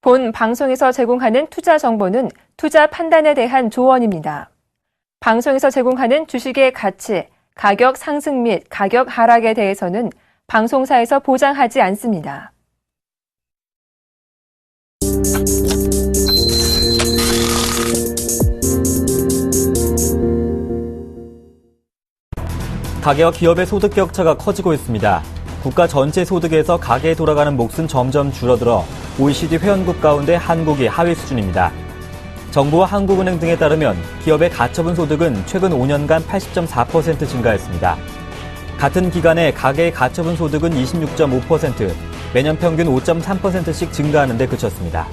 본 방송에서 제공하는 투자 정보는 투자 판단에 대한 조언입니다. 방송에서 제공하는 주식의 가치, 가격 상승 및 가격 하락에 대해서는 방송사에서 보장하지 않습니다. 가계와 기업의 소득 격차가 커지고 있습니다. 국가 전체 소득에서 가계에 돌아가는 몫은 점점 줄어들어 OECD 회원국 가운데 한국이 하위 수준입니다. 정부와 한국은행 등에 따르면 기업의 가처분 소득은 최근 5년간 80.4% 증가했습니다. 같은 기간에 가계의 가처분 소득은 26.5%, 매년 평균 5.3%씩 증가하는 데 그쳤습니다.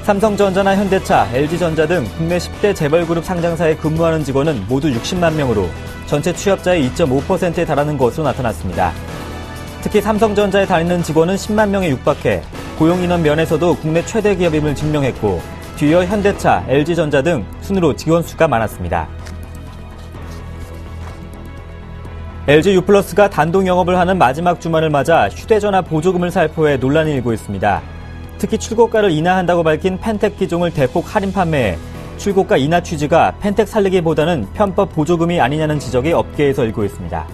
삼성전자나 현대차, LG전자 등 국내 10대 재벌그룹 상장사에 근무하는 직원은 모두 60만 명으로 전체 취업자의 2.5%에 달하는 것으로 나타났습니다. 특히 삼성전자에 다니는 직원은 10만 명에 육박해 고용인원 면에서도 국내 최대 기업임을 증명했고 뒤이어 현대차, LG전자 등 순으로 직원 수가 많았습니다. LG유플러스가 단독 영업을 하는 마지막 주말을 맞아 휴대전화 보조금을 살포해 논란이 일고 있습니다. 특히 출고가를 인하한다고 밝힌 펜텍 기종을 대폭 할인 판매해 출고가 인하 취지가 펜텍 살리기보다는 편법 보조금이 아니냐는 지적이 업계에서 일고 있습니다.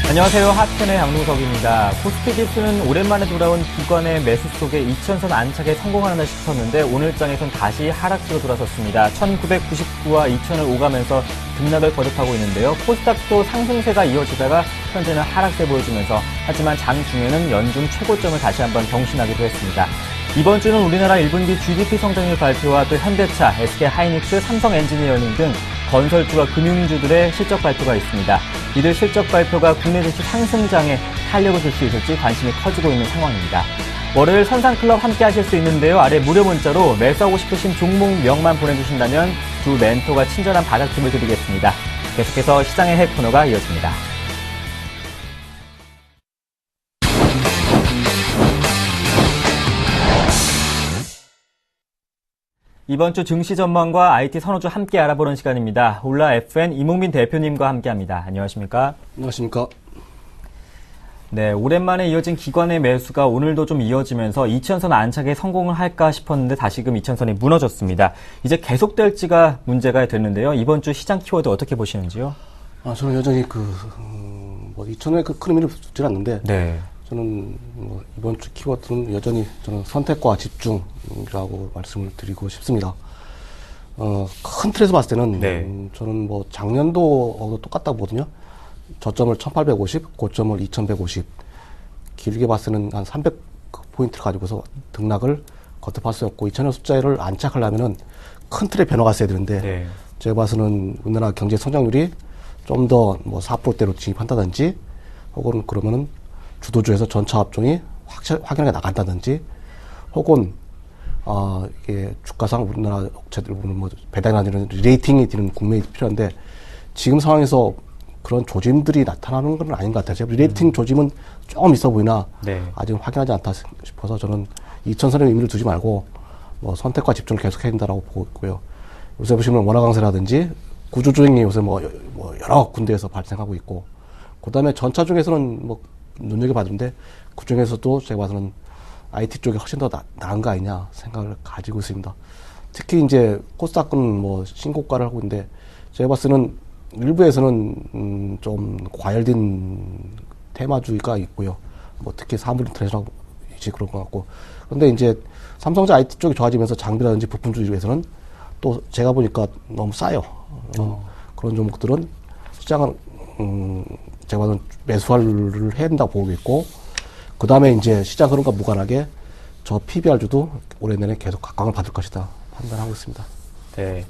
안녕하세요. 하트의 양동석입니다. 코스피 지수는 오랜만에 돌아온 기관의 매수 속에 2000선 안착에 성공하나 싶었는데 오늘장에선 다시 하락세로 돌아섰습니다. 1999와 2000을 오가면서 등락을 거듭하고 있는데요. 코스닥도 상승세가 이어지다가 현재는 하락세 보여주면서 하지만 장중에는 연중 최고점을 다시 한번 경신하기도 했습니다. 이번 주는 우리나라 1분기 GDP 성장률 발표와 또 현대차, SK하이닉스, 삼성엔지니어링 등 건설주와 금융주들의 실적 발표가 있습니다. 이들 실적 발표가 국내 증시 상승장에 탄력을 줄 수 있을지 관심이 커지고 있는 상황입니다. 월요일 선상클럽 함께 하실 수 있는데요. 아래 무료 문자로 매수하고 싶으신 종목명만 보내주신다면 두 멘토가 친절한 바닥팁을 드리겠습니다. 계속해서 시장의 핵 코너가 이어집니다. 이번 주 증시 전망과 IT 선호주 함께 알아보는 시간입니다. 올라 FN 이몽민 대표님과 함께합니다. 안녕하십니까? 안녕하십니까? 네, 오랜만에 이어진 기관의 매수가 오늘도 좀 이어지면서 2000선 안착에 성공을 할까 싶었는데 다시금 2000선이 무너졌습니다. 이제 계속될지가 문제가 됐는데요. 이번 주 시장 키워드 어떻게 보시는지요? 저는 여전히 2000원에 큰 의미를 두지 않는데, 네. 저는 이번 주 키워드는 여전히 저는 선택과 집중이라고 말씀을 드리고 싶습니다. 큰 틀에서 봤을 때는 네. 저는 작년도하고 똑같다고 보거든요. 저점을 1850, 고점을 2150. 길게 봤을 때는 한 300포인트를 가지고서 등락을 거듭할 수 없고 2000원 숫자를 안착하려면은 큰 틀의 변화가 있어야 되는데, 네. 제가 봐서는 우리나라 경제 성장률이 좀 더 4%대로 진입한다든지, 혹은 그러면은 주도주에서 전차 업종이 확연하게 나간다든지, 혹은 이게 주가상 우리나라 업체들 보면 배당이나 이런 레이팅이 되는 국면이 필요한데, 지금 상황에서 그런 조짐들이 나타나는 건 아닌 것 같아요. 레이팅 조짐은 좀 있어 보이나, 네. 아직 확인하지 않다 싶어서 저는 2000선의 의미를 두지 말고 선택과 집중을 계속해야 된다라고 보고 있고요. 요새 보시면 원화 강세라든지 구조조정이 요새 여러 군데에서 발생하고 있고, 그 다음에 전차 중에서는 눈여겨봤는데, 그 중에서도 제가 봐서는 IT 쪽이 훨씬 더 나은 거 아니냐 생각을 가지고 있습니다. 특히 이제 코스닥은 신고가를 하고 있는데, 제가 봤을 때는 일부에서는 좀 과열된 테마주의가 있고요. 특히 사물 인터넷이라고 이제 그런 것 같고, 그런데 이제 삼성전자 IT 쪽이 좋아지면서 장비라든지 부품주에서는 또 제가 보니까 너무 싸요. 그런 종목들은 시장은 제가 봐서는 매수를 해야 된다고 보고 있고, 그 다음에 이제 시장 흐름과 무관하게 저 PBR주도 올해 내내 계속 각광을 받을 것이다 판단하고 있습니다. 네.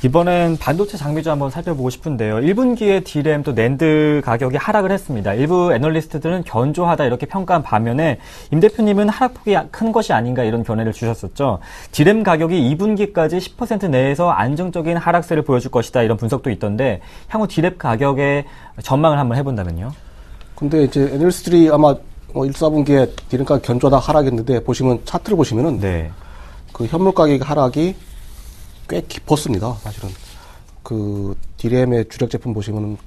이번엔 반도체 장비주 한번 살펴보고 싶은데요. 1분기에 D램 또 낸드 가격이 하락을 했습니다. 일부 애널리스트들은 견조하다 이렇게 평가한 반면에 임 대표님은 하락폭이 큰 것이 아닌가 이런 견해를 주셨었죠. D램 가격이 2분기까지 10% 내에서 안정적인 하락세를 보여줄 것이다 이런 분석도 있던데, 향후 D램 가격의 전망을 한번 해본다면요? 근데 이제 애널리스트들이 아마 1, 4분기에 D램 가격 견조하다 하락했는데, 보시면 차트를 보시면은 네. 그 현물 가격 하락이 꽤 깊었습니다. 사실은 D램의 주력 제품 보시면은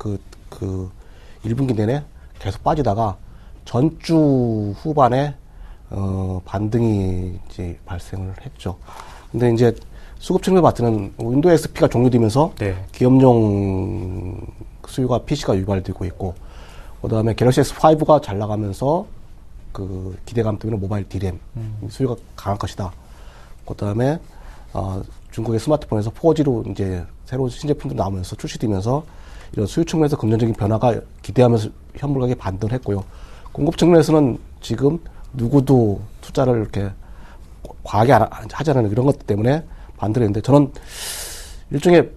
1분기 내내 계속 빠지다가 전주 후반에 반등이 이제 발생을 했죠. 근데 이제 수급 측면에 봤을 때는 윈도우 XP가 종료되면서 네. 기업용 수요가 PC가 유발되고 있고, 그 다음에 갤럭시 S5가 잘 나가면서 그 기대감 때문에 모바일 D램 수요가 강할 것이다. 그 다음에 중국의 스마트폰에서 4G로 이제 새로운 신제품도 나오면서 출시되면서 이런 수요 측면에서 금전적인 변화가 기대하면서 현물 가격이 반등을 했고요. 공급 측면에서는 지금 누구도 투자를 이렇게 과하게 하지 않는 이런 것 때문에 반등을 했는데, 저는 일종의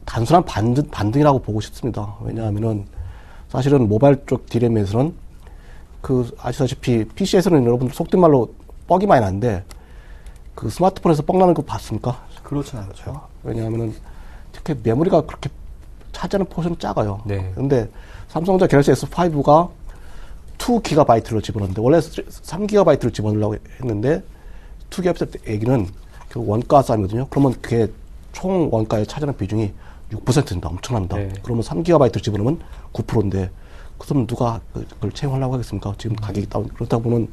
단순한 반등이라고 보고 싶습니다. 왜냐하면은 사실은 모바일 쪽 D램에서는 아시다시피 PC에서는 여러분들 속된 말로 뻑이 많이 나는데 그 스마트폰에서 뻑 나는 거 봤습니까? 그렇진 않죠. 왜냐하면은 특히 메모리가 그렇게 차지하는 포션은 작아요. 네. 근데 삼성전자 갤럭시 S5가 2GB를 집어넣는데 원래 3GB를 집어넣으려고 했는데 2GB 얘기는 결국 원가 싸움이거든요. 그러면 그게 총 원가에 차지하는 비중이 6%입니다. 엄청납니다. 네. 그러면 3GB를 집어넣으면 9%인데 그럼 누가 그걸 채용하려고 하겠습니까? 지금 가격이 다운. 그렇다 보면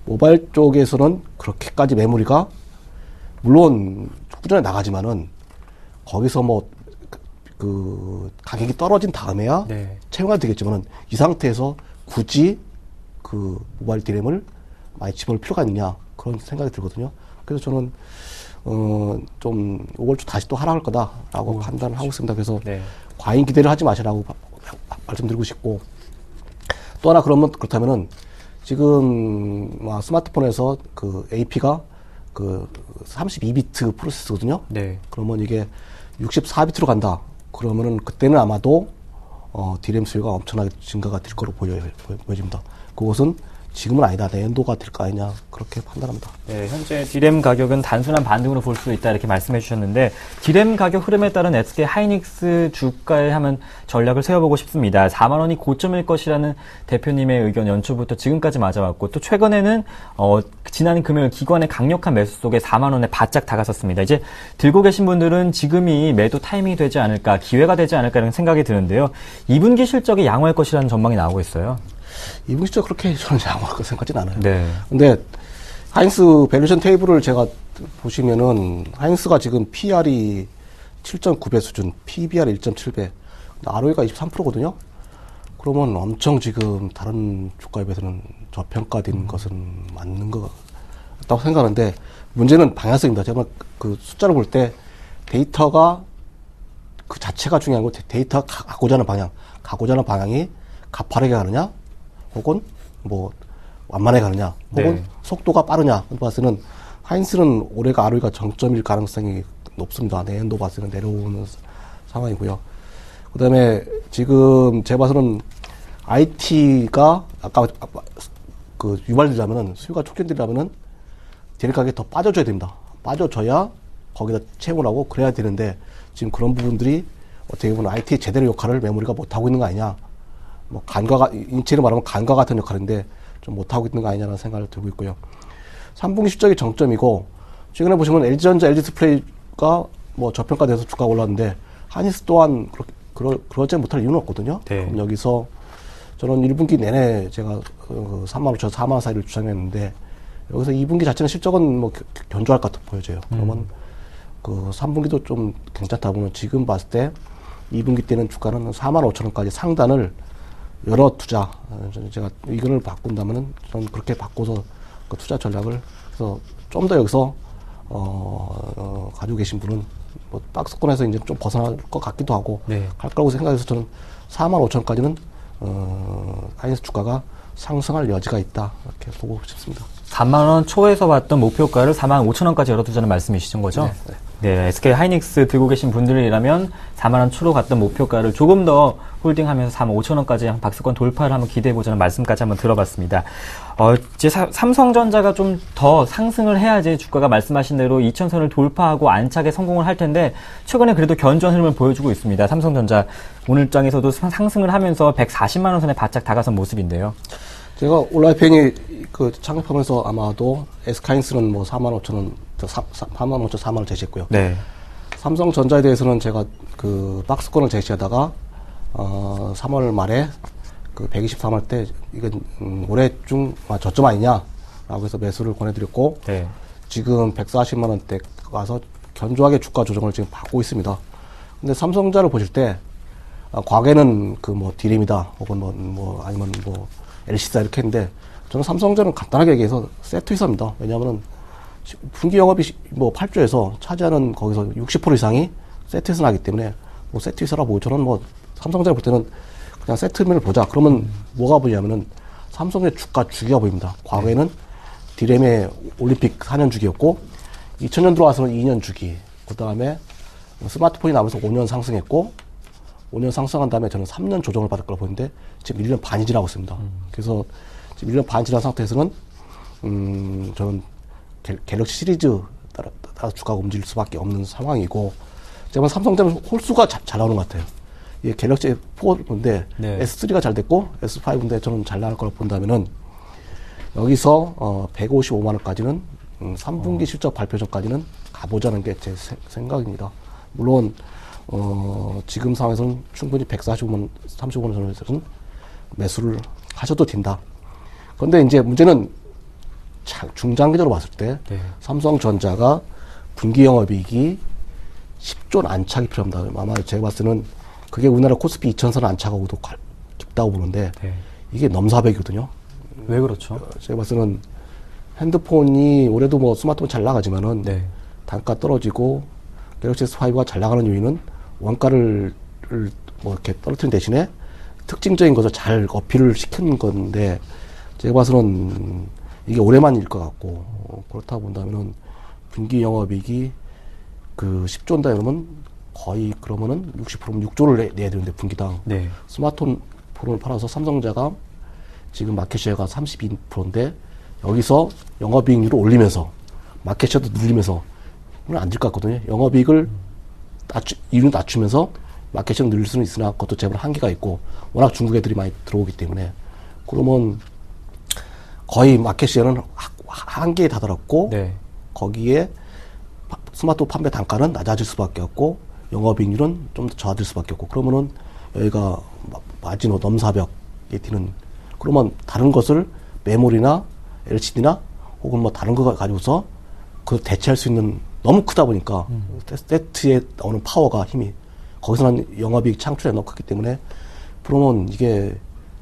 모바일 쪽에서는 그렇게까지 메모리가 물론 꾸준히 나가지만은 거기서 뭐 그 가격이 떨어진 다음에야 네. 채용이 되겠지만은 이 상태에서 굳이 그 모바일 D램을 많이 집어넣을 필요가 있느냐 그런 생각이 들거든요. 그래서 저는 좀 이번 주 다시 또 하락할 거다라고 판단을 하고 있습니다. 그래서 네. 과잉 기대를 하지 마시라고 말씀드리고 싶고, 또 하나 그렇다면은 지금 스마트폰에서 그 AP가 그 32비트 프로세서거든요. 네. 그러면 이게 64비트로 간다. 그러면은 그때는 아마도 D램 수요가 엄청나게 증가가 될 거로 보여집니다. 그것은 지금은 아니다. 내년도가 될 거 아니냐. 그렇게 판단합니다. 네, 현재 D램 가격은 단순한 반등으로 볼 수 있다 이렇게 말씀해 주셨는데, D램 가격 흐름에 따른 SK 하이닉스 주가에 한번 전략을 세워보고 싶습니다. 4만 원이 고점일 것이라는 대표님의 의견 연초부터 지금까지 맞아왔고, 또 최근에는 지난 금요일 기관의 강력한 매수 속에 4만 원에 바짝 다가섰습니다. 이제 들고 계신 분들은 지금이 매도 타이밍이 되지 않을까, 기회가 되지 않을까 이런 생각이 드는데요. 2분기 실적이 양호할 것이라는 전망이 나오고 있어요. 2분기 실적 그렇게 저는 양호할 거 생각하진 않아요. 네. 근데 하이닉스 밸류에이션 테이블을 제가 보시면은 하이닉스가 지금 PR이 7.9배 수준, PBR 1.7배, ROE가 23%거든요. 그러면 엄청 지금 다른 주가에 비해서는 저평가된 것은 맞는 것 같다고 생각하는데, 문제는 방향성입니다. 제가 그 숫자를 볼 때 데이터가 그 자체가 중요한 거, 데이터가 가고자 하는 방향이 가파르게 가느냐, 혹은 뭐 완만하게 가느냐, 혹은 네. 속도가 빠르냐. 봤을 때는 하이닉스는 올해가 ROE가 정점일 가능성이 높습니다. 내년도 봤을 때는 내려오는 상황이고요. 그다음에 지금 제가 봐서는 IT가 아까 그 유발되려면은 수요가 촉진되려면은 디램 가격이 더 빠져줘야 됩니다. 빠져줘야 거기다 채용을 하고 그래야 되는데, 지금 그런 부분들이 어떻게 보면 IT의 제대로 역할을 메모리가 못하고 있는 거 아니냐. 뭐 인체로 말하면 간과 같은 역할인데 좀 못하고 있는 거 아니냐는 생각을 들고 있고요. 3분기 실적이 정점이고, 최근에 보시면 LG전자, LG디스플레이가 뭐 저평가돼서 주가가 올랐는데 하이닉스 또한 그러지 못할 이유는 없거든요. 네. 그럼 여기서 저는 1분기 내내 제가 3만 5천, 4만 원 사이를 주장했는데, 여기서 2분기 자체는 실적은 뭐 견조할 것 같아 보여져요. 그러면 그 3분기도 좀 괜찮다 보면 지금 봤을 때 2분기 때는 주가는 4만 5천 원까지 상단을 여러 투자, 제가 의견을 바꾼다면은 저는 그렇게 바꿔서 그 투자 전략을 해서 좀 더 여기서 가지고 계신 분은 뭐 박스권에서 이제 좀 벗어날 것 같기도 하고 네. 할 거라고 생각해서 저는 4만 5천까지는 하이닉스 주가가 상승할 여지가 있다 이렇게 보고 싶습니다. 4만 원 초에서 봤던 목표가를 4만 5천 원까지 열어두자는 말씀이신 거죠? 네, 네. 네, SK 하이닉스 들고 계신 분들이라면 4만 원 초로 갔던 목표가를 조금 더 홀딩하면서 4만 5천 원까지 박스권 돌파를 한번 기대해보자는 말씀까지 한번 들어봤습니다. 이제 삼성전자가 좀 더 상승을 해야지 주가가 말씀하신 대로 2,000선을 돌파하고 안착에 성공을 할 텐데, 최근에 그래도 견조한 흐름을 보여주고 있습니다. 삼성전자 오늘장에서도 상승을 하면서 140만 원 선에 바짝 다가선 모습인데요. 제가 온라인팬이 그 창업하면서 아마도 SK하이닉스는 뭐 4만 5천 원, 4만 5천, 4만 원 제시했고요. 네. 삼성전자에 대해서는 제가 그 박스권을 제시하다가 3월 말에 그 123할 때 이건 올해 중 저점 아니냐라고 해서 매수를 권해드렸고 네. 지금 140만 원대 가서 견조하게 주가 조정을 지금 받고 있습니다. 근데 삼성전자를 보실 때 과거에는 그 뭐 디램이다 혹은 뭐 아니면 뭐 LC다 이렇게 했는데 저는 삼성전자는 간단하게 얘기해서 세트 회사입니다. 왜냐하면은 분기 영업이 뭐 8조에서 차지하는 거기서 60% 이상이 세트 회사 나기 때문에 뭐 세트 회사라고 보고 저는 뭐 삼성전자 볼 때는 그냥 세트면을 보자. 그러면 뭐가 보이냐면은 삼성의 주가 주기가 보입니다. 과거에는 디램의 올림픽 4년 주기였고 2000년 들어와서는 2년 주기. 그 다음에 스마트폰이 나오면서 5년 상승했고 5년 상승한 다음에 저는 3년 조정을 받을 거라고 보는데 지금 1년 반이 지나고 있습니다. 그래서 지금 1년 반 지난 상태에서는 저는 갤럭시 시리즈 따라 주가가 움직일 수밖에 없는 상황이고 제가 삼성전자는 홀수가 잘 나오는 것 같아요. 이게 갤럭시 S4인데 네. S3가 잘 됐고 S5인데 저는 잘 나갈 거라고 본다면은 여기서 155만 원까지는 3분기 실적 발표 전까지는 가보자는 게 제 생각입니다. 물론 지금 상황에서는 충분히 145만 35만 원 선에서는 매수를 하셔도 된다. 그런데 이제 문제는 중장기적으로 봤을 때 네. 삼성전자가 분기 영업이익이 10조 안착이 필요합니다. 아마 제가 봤을 때는 그게 우리나라 코스피 2000선 안착하고도 깊다고 보는데 네. 이게 넘사벽이거든요. 왜 그렇죠? 제가 봤을 때는 핸드폰이 올해도 뭐 스마트폰 잘 나가지만은 네. 단가 떨어지고 갤럭시 S5가 잘 나가는 요인은 원가를 뭐 이렇게 떨어뜨린 대신에 특징적인 것을 잘 어필을 시키는 건데 제가 봐서는 이게 올해만일 것 같고 그렇다고 본다면은 분기 영업이익이 그 10조인다 그러면 거의 그러면은 60%면 6조를 내야 되는데 분기당 네. 스마트폰을 팔아서 삼성자가 지금 마켓쉐어가 32%인데 여기서 영업이익률을 올리면서 마켓쉐어도 늘리면서 그건 안 될 것 같거든요. 영업이익을 이윤을 낮추면서 마켓쉐어를 늘릴 수는 있으나 그것도 제발 한계가 있고 워낙 중국 애들이 많이 들어오기 때문에 그러면 거의 마켓쉐어는 한계에 다다랐고 네. 거기에 스마트폰 판매 단가는 낮아질 수밖에 없고 영업이익률은 좀 더 저하될 수밖에 없고 그러면은 여기가 마진 넘사벽에 뛰는 그러면 다른 것을 메모리나 LCD나 혹은 뭐 다른 거 가지고서 그걸 대체할 수 있는 너무 크다 보니까 세트에 나오는 파워가 힘이 거기서는 영업이익 창출에 너무 크기 때문에 그러면 이게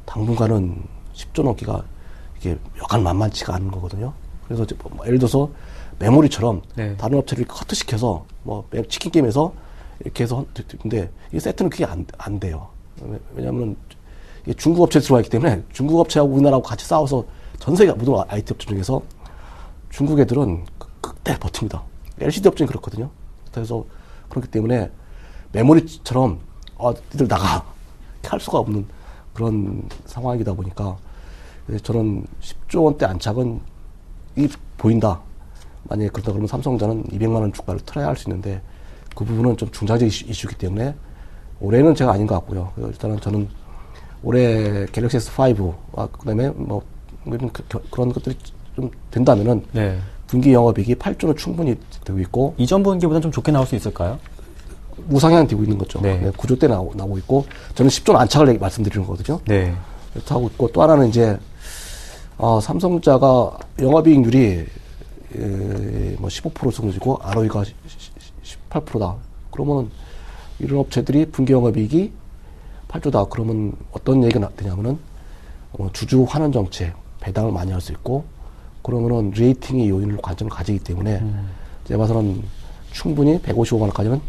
당분간은 10조 넘기가 이게 여간 만만치가 않은 거거든요. 그래서 예를 들어서 메모리처럼 네. 다른 업체를 커트시켜서 뭐 치킨 게임에서 이렇게 해서 근데 이 세트는 그게 안 돼요. 왜냐하면 이게 중국 업체에 들어와 있기 때문에 중국 업체하고 우리나라하고 같이 싸워서 전 세계 모든 IT 업체 중에서 중국 애들은 그때 버팁니다. LCD 업체는 그렇거든요. 그래서 그렇기 때문에 메모리처럼 니들 나가 이렇게 할 수가 없는 그런 상황이다 보니까 저는 10조 원대 안착은 이 보인다. 만약에 그렇다 그러면 삼성전자는 200만 원 주가를 틀어야 할 수 있는데 그 부분은 좀 중장기 이슈이기 때문에 올해는 제가 아닌 것 같고요. 일단은 저는 올해 갤럭시 S5 그다음에 뭐 그런 것들이 좀 된다면은 네. 분기 영업이익이 8조는 충분히 되고 있고 이전 분기보다는 좀 좋게 나올 수 있을까요? 우상향 되고 있는 거죠. 네. 9조 대 나오고 있고 저는 10조 안착을 말씀드리는 거거든요. 네. 이렇게 하고 있고 또 하나는 이제 삼성자가 영업이익률이 뭐 15% 정도이고 ROE가 18%다. 그러면은 이런 업체들이 분기 영업이익이 8조다. 그러면 어떤 얘기가 되냐면은 주주 환원 정책 배당을 많이 할 수 있고 그러면은 레이팅의 요인을 관점을 가지기 때문에 제가 봐서는 충분히 155만 원까지는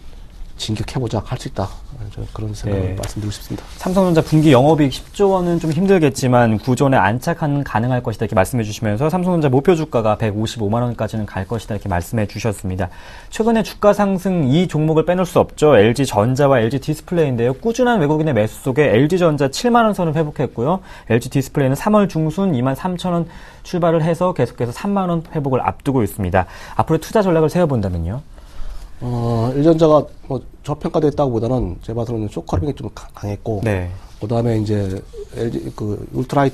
진격해보자 할 수 있다. 저는 그런 생각을 네. 말씀드리고 싶습니다. 삼성전자 분기 영업이익 10조 원은 좀 힘들겠지만 구존에 안착하는 가능할 것이다 이렇게 말씀해 주시면서 삼성전자 목표 주가가 155만 원까지는 갈 것이다 이렇게 말씀해 주셨습니다. 최근에 주가 상승 이 종목을 빼놓을 수 없죠. LG전자와 LG디스플레이인데요. 꾸준한 외국인의 매수 속에 LG전자 7만 원 선을 회복했고요. LG디스플레이는 3월 중순 2만 3천 원 출발을 해서 계속해서 3만 원 회복을 앞두고 있습니다. 앞으로 투자 전략을 세워본다면요? 일전자가 뭐 저평가됐다고 보다는 제가 봐서는 쇼커링이 좀 강했고, 네. 그 다음에 이제 LG, 울트라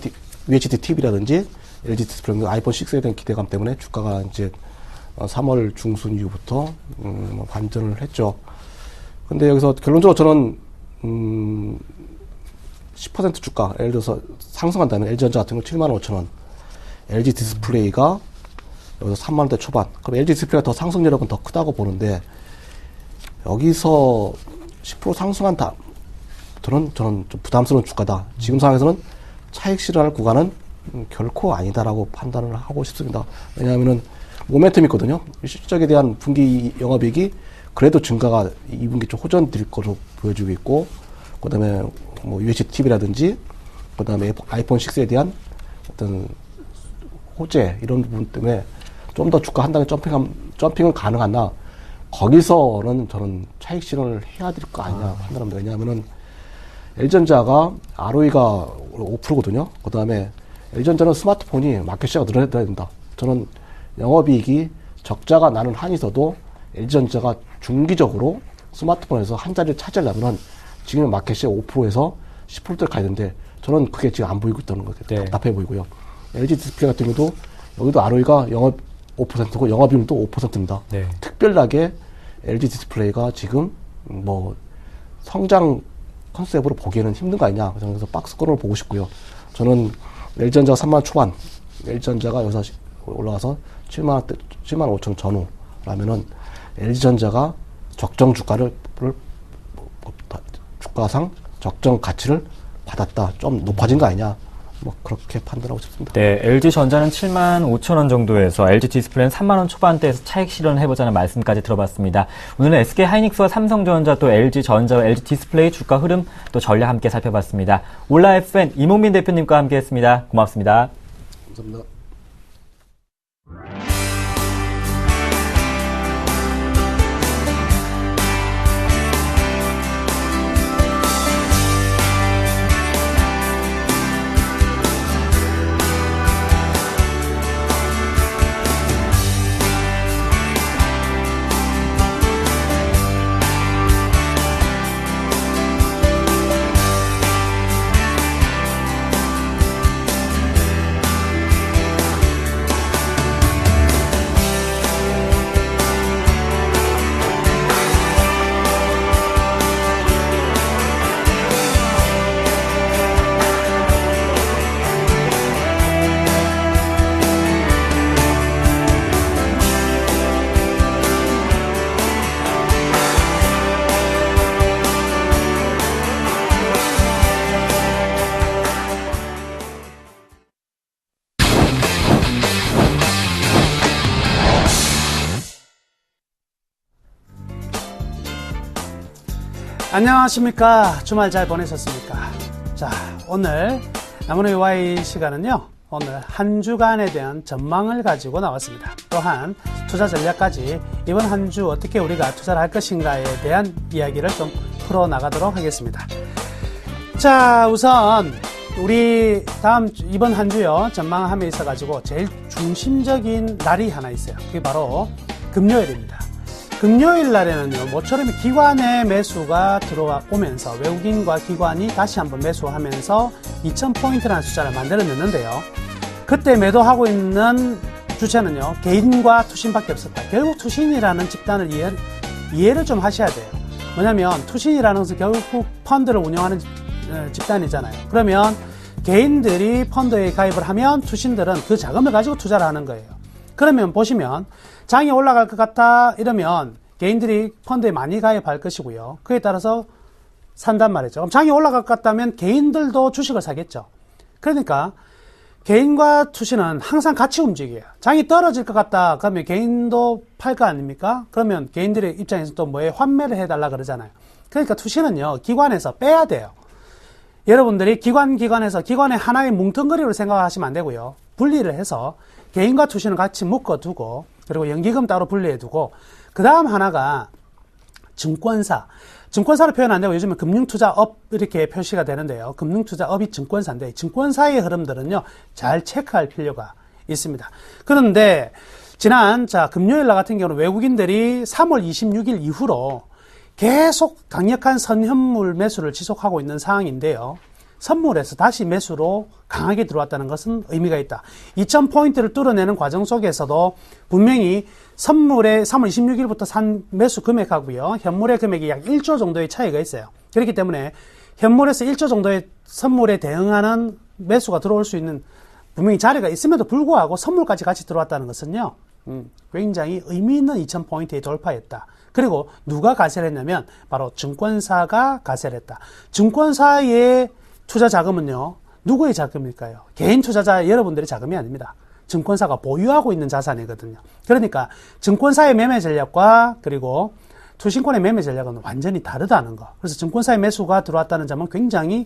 UHD TV라든지 LG 디스플레이 아이폰 6에 대한 기대감 때문에 주가가 이제 3월 중순 이후부터, 뭐 반전을 했죠. 근데 여기서 결론적으로 저는, 10% 주가, 예를 들어서 상승한다면 LG전자 같은 경우 75,000원, LG 디스플레이가 여기서 3만원대 초반. 그럼 LG 디스플레이가 더 상승 여력은 더 크다고 보는데, 여기서 10% 상승한 저는 좀 부담스러운 주가다. 지금 상황에서는 차익 실현할 구간은 결코 아니다라고 판단을 하고 싶습니다. 왜냐하면은 모멘텀이 있거든요. 실적에 대한 분기 영업이익이 그래도 증가가 2분기 좀 호전될 것으로 보여지고 있고, 그 다음에 뭐 UHD TV라든지, 그 다음에 아이폰 6에 대한 어떤 호재, 이런 부분 때문에 좀 더 주가 한 단계 점핑은 가능하나, 거기서는 저는 차익 실현을 해야 될 거 아니냐 판단합니다. 왜냐하면은 LG전자가 ROE가 5%거든요. 그 다음에 LG전자는 스마트폰이 마켓시어가 늘어나야 된다. 저는 영업이익이 적자가 나는 한에서도 LG전자가 중기적으로 스마트폰에서 한 자리를 차지하려면 지금 마켓시어 5%에서 10%대를 가야 되는데, 저는 그게 지금 안 보이고 있다는 거 네. 답답해 보이고요. LG 디스플레이 같은 경우도 여기도 ROE가 영업 5%고 영업이익도 5%입니다. 네. 특별하게 LG 디스플레이가 지금 뭐 성장 컨셉으로 보기에는 힘든 거 아니냐. 그래서 박스권을 보고 싶고요. 저는 LG전자가 3만 초반, LG전자가 여기서 올라가서 7만 5천 전후라면은 LG전자가 적정 주가상 적정 가치를 받았다. 좀 높아진 거 아니냐. 뭐 그렇게 판단하고 싶습니다. 네, LG전자는 7만 5천 원 정도에서 LG 디스플레이는 3만 원 초반대에서 차익 실현을 해보자는 말씀까지 들어봤습니다. 오늘은 SK 하이닉스와 삼성전자 또 LG전자와 LG 디스플레이 주가 흐름 또 전략 함께 살펴봤습니다. 올라FN 이몽민 대표님과 함께했습니다. 고맙습니다. 감사합니다. 안녕하십니까. 주말 잘 보내셨습니까? 자, 오늘 나무의 Y 시간은요, 오늘 한 주간에 대한 전망을 가지고 나왔습니다. 또한 투자 전략까지 이번 한 주 어떻게 우리가 투자를 할 것인가에 대한 이야기를 좀 풀어나가도록 하겠습니다. 자, 우선 우리 이번 한 주요 전망함에 있어가지고 제일 중심적인 날이 하나 있어요. 그게 바로 금요일입니다. 금요일 날에는요, 모처럼 기관의 매수가 들어오면서 외국인과 기관이 다시 한번 매수하면서 2,000포인트라는 숫자를 만들어냈는데요. 그때 매도하고 있는 주체는요, 개인과 투신밖에 없었다. 결국 투신이라는 집단을 이해를 좀 하셔야 돼요. 뭐냐면 투신이라는 것은 결국 펀드를 운영하는 집단이잖아요. 그러면 개인들이 펀드에 가입을 하면 투신들은 그 자금을 가지고 투자를 하는 거예요. 그러면 보시면 장이 올라갈 것 같다 이러면 개인들이 펀드에 많이 가입할 것이고요. 그에 따라서 산단 말이죠. 그럼 장이 올라갈 것 같다면 개인들도 주식을 사겠죠. 그러니까 개인과 투신은 항상 같이 움직여요. 장이 떨어질 것 같다 그러면 개인도 팔 거 아닙니까? 그러면 개인들의 입장에서 또 뭐에 환매를 해달라 그러잖아요. 그러니까 투신은요, 기관에서 빼야 돼요. 여러분들이 기관에서 기관의 하나의 뭉텅거리로 생각하시면 안 되고요. 분리를 해서 개인과 투신을 같이 묶어두고, 그리고 연기금 따로 분리해두고, 그 다음 하나가 증권사를 표현 안 되고 요즘에 금융투자업 이렇게 표시가 되는데요. 금융투자업이 증권사인데, 증권사의 흐름들은요, 잘 체크할 필요가 있습니다. 그런데 금요일 날 같은 경우는 외국인들이 3월 26일 이후로 계속 강력한 선현물 매수를 지속하고 있는 상황인데요. 선물에서 다시 매수로 강하게 들어왔다는 것은 의미가 있다. 2,000포인트를 뚫어내는 과정 속에서도 분명히 선물의 3월 26일부터 산 매수 금액하고요, 현물의 금액이 약 1조 정도의 차이가 있어요. 그렇기 때문에 현물에서 1조 정도의 선물에 대응하는 매수가 들어올 수 있는 분명히 자리가 있음에도 불구하고 선물까지 같이 들어왔다는 것은요, 굉장히 의미 있는 2000포인트에 돌파했다. 그리고 누가 가세를 했냐면 바로 증권사가 가세를 했다. 증권사의 투자 자금은요, 누구의 자금일까요? 개인 투자자 여러분들의 자금이 아닙니다. 증권사가 보유하고 있는 자산이거든요. 그러니까 증권사의 매매 전략과 그리고 투신권의 매매 전략은 완전히 다르다는 거. 그래서 증권사의 매수가 들어왔다는 점은 굉장히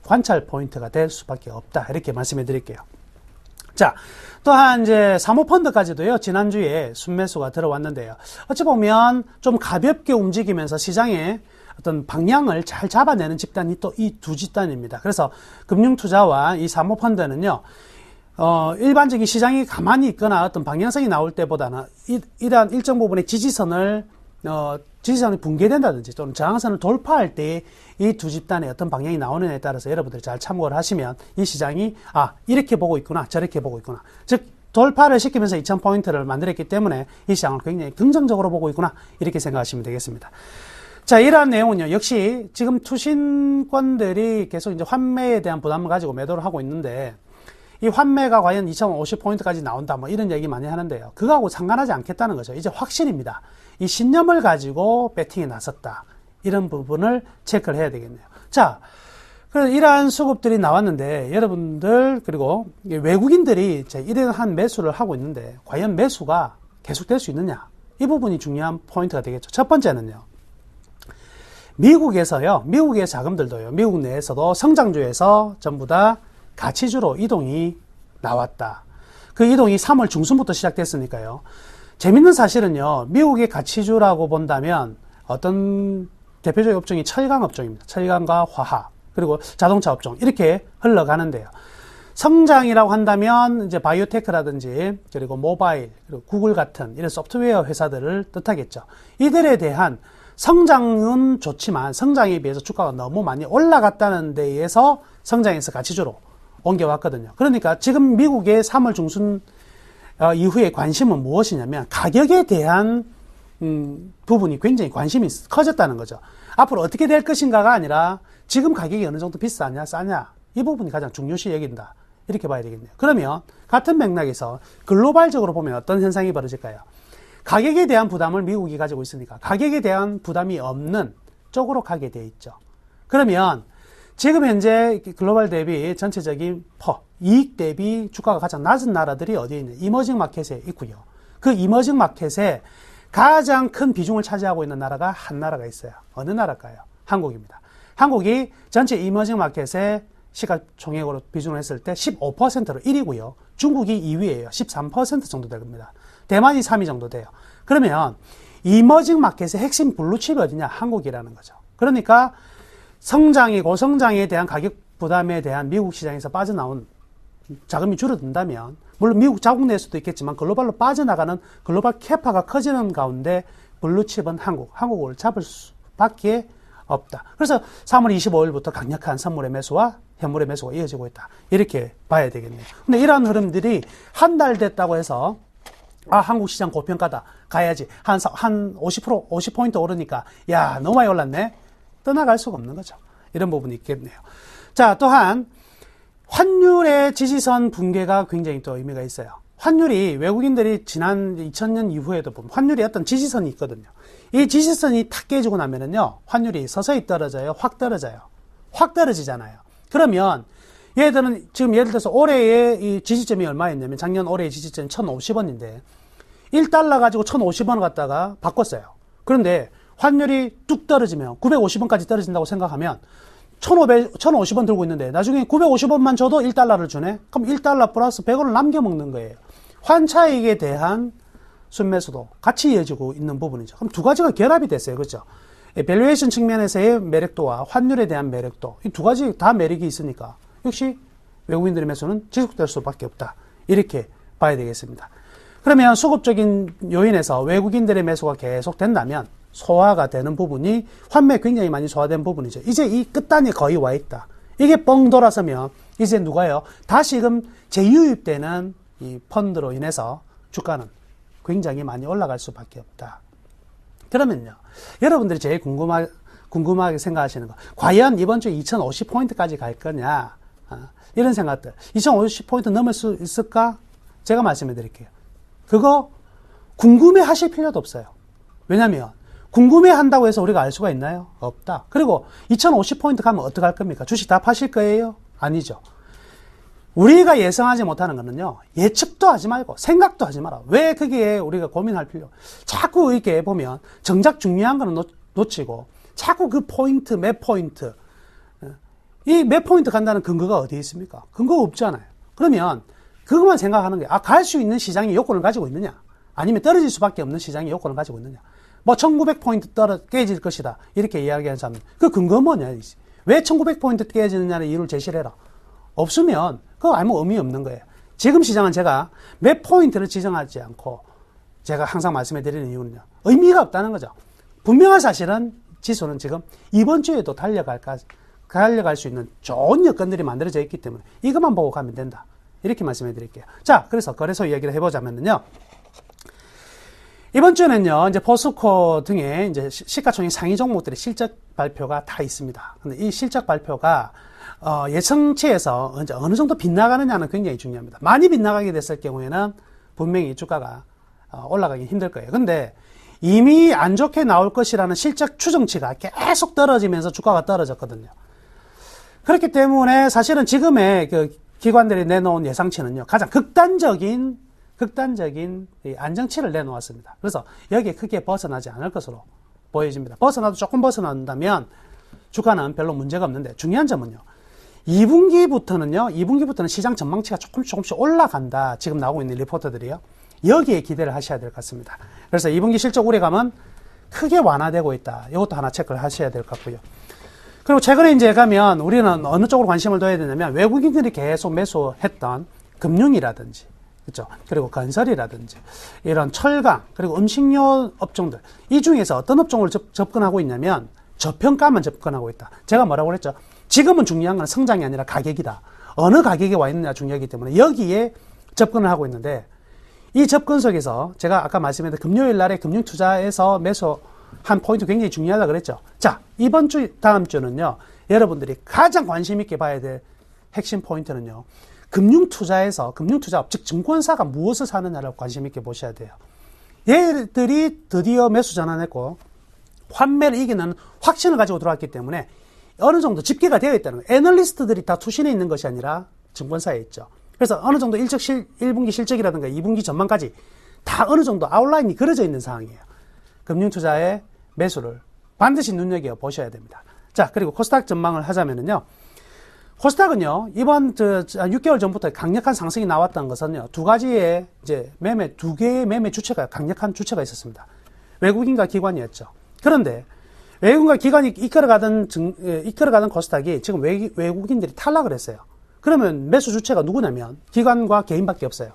관찰 포인트가 될 수밖에 없다. 이렇게 말씀해 드릴게요. 자, 또한 이제 사모펀드까지도요, 지난주에 순매수가 들어왔는데요. 어찌 보면 좀 가볍게 움직이면서 시장의 어떤 방향을 잘 잡아내는 집단이 또 이 두 집단입니다. 그래서 금융투자와 이 사모펀드는요, 일반적인 시장이 가만히 있거나 어떤 방향성이 나올 때보다는 이러한 일정 부분의 지지선이 붕괴된다든지 또는 저항선을 돌파할 때 이 두 집단의 어떤 방향이 나오느냐에 따라서 여러분들이 잘 참고를 하시면 이 시장이 이렇게 보고 있구나, 저렇게 보고 있구나. 즉 돌파를 시키면서 2000포인트를 만들었기 때문에 이 시장을 굉장히 긍정적으로 보고 있구나, 이렇게 생각하시면 되겠습니다. 자, 이러한 내용은요, 역시 지금 투신권들이 계속 이제 환매에 대한 부담을 가지고 매도를 하고 있는데, 이 환매가 과연 2050포인트까지 나온다, 뭐 이런 얘기 많이 하는데요. 그거하고 상관하지 않겠다는 거죠. 이제 확실입니다. 이 신념을 가지고 배팅에 나섰다. 이런 부분을 체크를 해야 되겠네요. 자, 그래서 이러한 수급들이 나왔는데, 여러분들, 그리고 외국인들이 이러한 매수를 하고 있는데, 과연 매수가 계속될 수 있느냐? 이 부분이 중요한 포인트가 되겠죠. 첫 번째는요, 미국에서요, 미국의 자금들도요, 미국 내에서도 성장주에서 전부 다 가치주로 이동이 나왔다. 그 이동이 3월 중순부터 시작됐으니까요. 재밌는 사실은요, 미국의 가치주라고 본다면 어떤 대표적인 업종이 철강 업종입니다. 철강과 화학, 그리고 자동차 업종, 이렇게 흘러가는데요. 성장이라고 한다면 이제 바이오테크라든지 그리고 모바일, 그리고 구글 같은 이런 소프트웨어 회사들을 뜻하겠죠. 이들에 대한 성장은 좋지만 성장에 비해서 주가가 너무 많이 올라갔다는 데에서 성장에서 가치주로 옮겨왔거든요. 그러니까 지금 미국의 3월 중순 이후에 관심은 무엇이냐면 가격에 대한 부분이 굉장히 관심이 커졌다는 거죠. 앞으로 어떻게 될 것인가가 아니라 지금 가격이 어느 정도 비싸냐 싸냐, 이 부분이 가장 중요시 여긴다, 이렇게 봐야 되겠네요. 그러면 같은 맥락에서 글로벌적으로 보면 어떤 현상이 벌어질까요? 가격에 대한 부담을 미국이 가지고 있으니까 가격에 대한 부담이 없는 쪽으로 가게 돼 있죠. 그러면 지금 현재 글로벌 대비 전체적인 이익 대비 주가가 가장 낮은 나라들이 어디에 있냐? 이머징 마켓에 있고요. 그 이머징 마켓에 가장 큰 비중을 차지하고 있는 나라가 한 나라가 있어요. 어느 나라일까요? 한국입니다. 한국이 전체 이머징 마켓에 시가총액으로 비중을 했을 때 15%로 1위고요. 중국이 2위예요. 13% 정도 됩니다. 대만이 3위 정도 돼요. 그러면 이머징 마켓의 핵심 블루칩이 어디냐? 한국이라는 거죠. 그러니까 고성장에 대한 가격 부담에 대한 미국 시장에서 빠져나온 자금이 줄어든다면, 물론 미국 자국 내에서도 있겠지만 글로벌로 빠져나가는 글로벌 캐파가 커지는 가운데 블루칩은 한국을 잡을 수밖에 없다. 그래서 3월 25일부터 강력한 선물의 매수와 현물의 매수가 이어지고 있다, 이렇게 봐야 되겠네요. 근데 이러한 흐름들이 한 달 됐다고 해서 한국 시장 고평가다, 가야지, 한 50포인트 오르니까 야, 너무 많이 올랐네, 떠나갈 수가 없는 거죠. 이런 부분이 있겠네요. 자, 또한 환율의 지지선 붕괴가 굉장히 또 의미가 있어요. 환율이, 외국인들이 지난 2000년 이후에도 보면 환율이 어떤 지지선이 있거든요. 이 지지선이 탁 깨지고 나면은요, 환율이 서서히 떨어져요, 확 떨어져요. 확 떨어지잖아요. 그러면 얘들은 지금 예를 들어서 올해의 이 지지점이 얼마였냐면, 작년 올해의 지지점이 1,050원인데 1달러 가지고 1,050원 갖다가 바꿨어요. 그런데 환율이 뚝 떨어지면 950원까지 떨어진다고 생각하면 1,050원 들고 있는데 나중에 950원만 줘도 1달러를 주네? 그럼 1달러 플러스 100원을 남겨 먹는 거예요. 환차익에 대한 순매수도 같이 이어지고 있는 부분이죠. 그럼 두 가지가 결합이 됐어요. 그렇죠? 밸류에이션 측면에서의 매력도와 환율에 대한 매력도, 이 두 가지 다 매력이 있으니까 역시 외국인들의 매수는 지속될 수밖에 없다, 이렇게 봐야 되겠습니다. 그러면 수급적인 요인에서 외국인들의 매수가 계속 된다면 소화가 되는 부분이, 환매 굉장히 많이 소화된 부분이죠. 이제 이 끝단이 거의 와 있다. 이게 뻥 돌아서면 이제 누가요? 다시금 재유입되는 이 펀드로 인해서 주가는 굉장히 많이 올라갈 수밖에 없다. 그러면요, 여러분들이 제일 궁금하게 생각하시는 거. 과연 이번 주에 2050포인트까지 갈 거냐? 이런 생각들. 2050포인트 넘을 수 있을까? 제가 말씀해 드릴게요. 그거 궁금해 하실 필요도 없어요. 왜냐면 궁금해 한다고 해서 우리가 알 수가 있나요? 없다. 그리고 2050포인트 가면 어떻게 할 겁니까? 주식 다 파실 거예요? 아니죠. 우리가 예상하지 못하는 거는요, 예측도 하지 말고 생각도 하지 마라. 왜 그게 우리가 고민할 필요? 자꾸 이렇게 보면 정작 중요한 거는 놓치고 자꾸 그 포인트, 몇 포인트, 이 몇 포인트 간다는 근거가 어디에 있습니까? 근거가 없잖아요. 그러면 그것만 생각하는 거예요. 갈 수 있는 시장의 요건을 가지고 있느냐? 아니면 떨어질 수밖에 없는 시장의 요건을 가지고 있느냐? 1900포인트 깨질 것이다. 이렇게 이야기하는 사람, 그 근거 뭐냐? 왜 1900포인트 깨지느냐는 이유를 제시를 해라. 없으면 그거 아무 의미 없는 거예요. 지금 시장은 제가 몇 포인트를 지정하지 않고 제가 항상 말씀해 드리는 이유는요, 의미가 없다는 거죠. 분명한 사실은 지수는 지금 이번 주에도 달려갈 수 있는 좋은 여건들이 만들어져 있기 때문에 이것만 보고 가면 된다. 이렇게 말씀해 드릴게요. 자, 그래서 거래소 이야기를 해보자면요. 이번 주에는요, 이제 포스코 등의 이제 시가총액 상위 종목들의 실적 발표가 다 있습니다. 근데 이 실적 발표가 예상치에서 어느 정도 빗나가느냐는 굉장히 중요합니다. 많이 빗나가게 됐을 경우에는 분명히 주가가 올라가기 힘들 거예요. 근데 이미 안 좋게 나올 것이라는 실적 추정치가 계속 떨어지면서 주가가 떨어졌거든요. 그렇기 때문에 사실은 지금의 그 기관들이 내놓은 예상치는요, 가장 극단적인 안정치를 내놓았습니다. 그래서 여기에 크게 벗어나지 않을 것으로 보여집니다. 벗어나도 조금 벗어난다면 주가는 별로 문제가 없는데, 중요한 점은요, 2분기부터는 시장 전망치가 조금씩 올라간다. 지금 나오고 있는 리포트들이요. 여기에 기대를 하셔야 될 것 같습니다. 그래서 2분기 실적 우려감은 크게 완화되고 있다. 이것도 하나 체크를 하셔야 될 것 같고요. 그리고 최근에 이제 가면 우리는 어느 쪽으로 관심을 둬야 되냐면, 외국인들이 계속 매수했던 금융이라든지, 그렇죠? 그리고 건설이라든지, 이런 철강, 그리고 음식료 업종들, 이 중에서 어떤 업종을 접근하고 있냐면 저평가만 접근하고 있다. 제가 뭐라고 그랬죠? 지금은 중요한 건 성장이 아니라 가격이다. 어느 가격에 와 있느냐 중요하기 때문에 여기에 접근을 하고 있는데, 이 접근 속에서 제가 아까 말씀드린 금요일 날에 금융투자에서 매수한 포인트 굉장히 중요하다고 그랬죠. 자, 이번 주, 다음 주는요, 여러분들이 가장 관심 있게 봐야 될 핵심 포인트는요, 금융투자업, 즉 증권사가 무엇을 사느냐를 관심 있게 보셔야 돼요. 얘들이 드디어 매수 전환했고 환매를 이기는 확신을 가지고 들어왔기 때문에 어느 정도 집계가 되어 있다는 거예요. 애널리스트들이 다 투신해 있는 것이 아니라 증권사에 있죠. 그래서 어느 정도 1분기 실적이라든가 2분기 전망까지 다 어느 정도 아웃라인이 그려져 있는 상황이에요. 금융투자의 매수를 반드시 눈여겨보셔야 됩니다. 자, 그리고 코스닥 전망을 하자면은요, 코스닥은요, 이번 6개월 전부터 강력한 상승이 나왔던 것은요, 두 개의 매매 주체가, 강력한 주체가 있었습니다. 외국인과 기관이었죠. 그런데 외국인과 기관이 이끌어가던 코스닥이 지금 외국인들이 탈락을 했어요. 그러면 매수 주체가 누구냐면 기관과 개인밖에 없어요.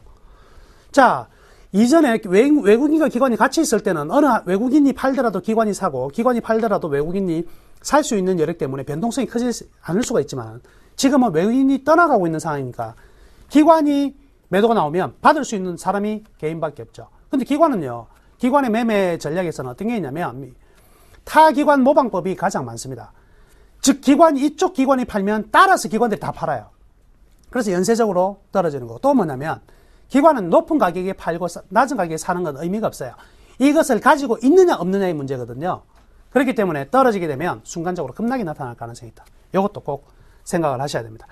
자, 이전에 외국인과 기관이 같이 있을 때는 어느 외국인이 팔더라도 기관이 사고, 기관이 팔더라도 외국인이 살 수 있는 여력 때문에 변동성이 크지 않을 수가 있지만, 지금은 외국인이 떠나가고 있는 상황이니까 기관이 매도가 나오면 받을 수 있는 사람이 개인밖에 없죠. 근데 기관은요, 기관의 매매 전략에서는 어떤 게 있냐면 타기관 모방법이 가장 많습니다. 즉, 이쪽 기관이 팔면 따라서 기관들이 다 팔아요. 그래서 연쇄적으로 떨어지는 거고, 또 뭐냐면 기관은 높은 가격에 팔고 낮은 가격에 사는 건 의미가 없어요. 이것을 가지고 있느냐 없느냐의 문제거든요. 그렇기 때문에 떨어지게 되면 순간적으로 급락이 나타날 가능성이 있다. 이것도 꼭 생각을 하셔야 됩니다.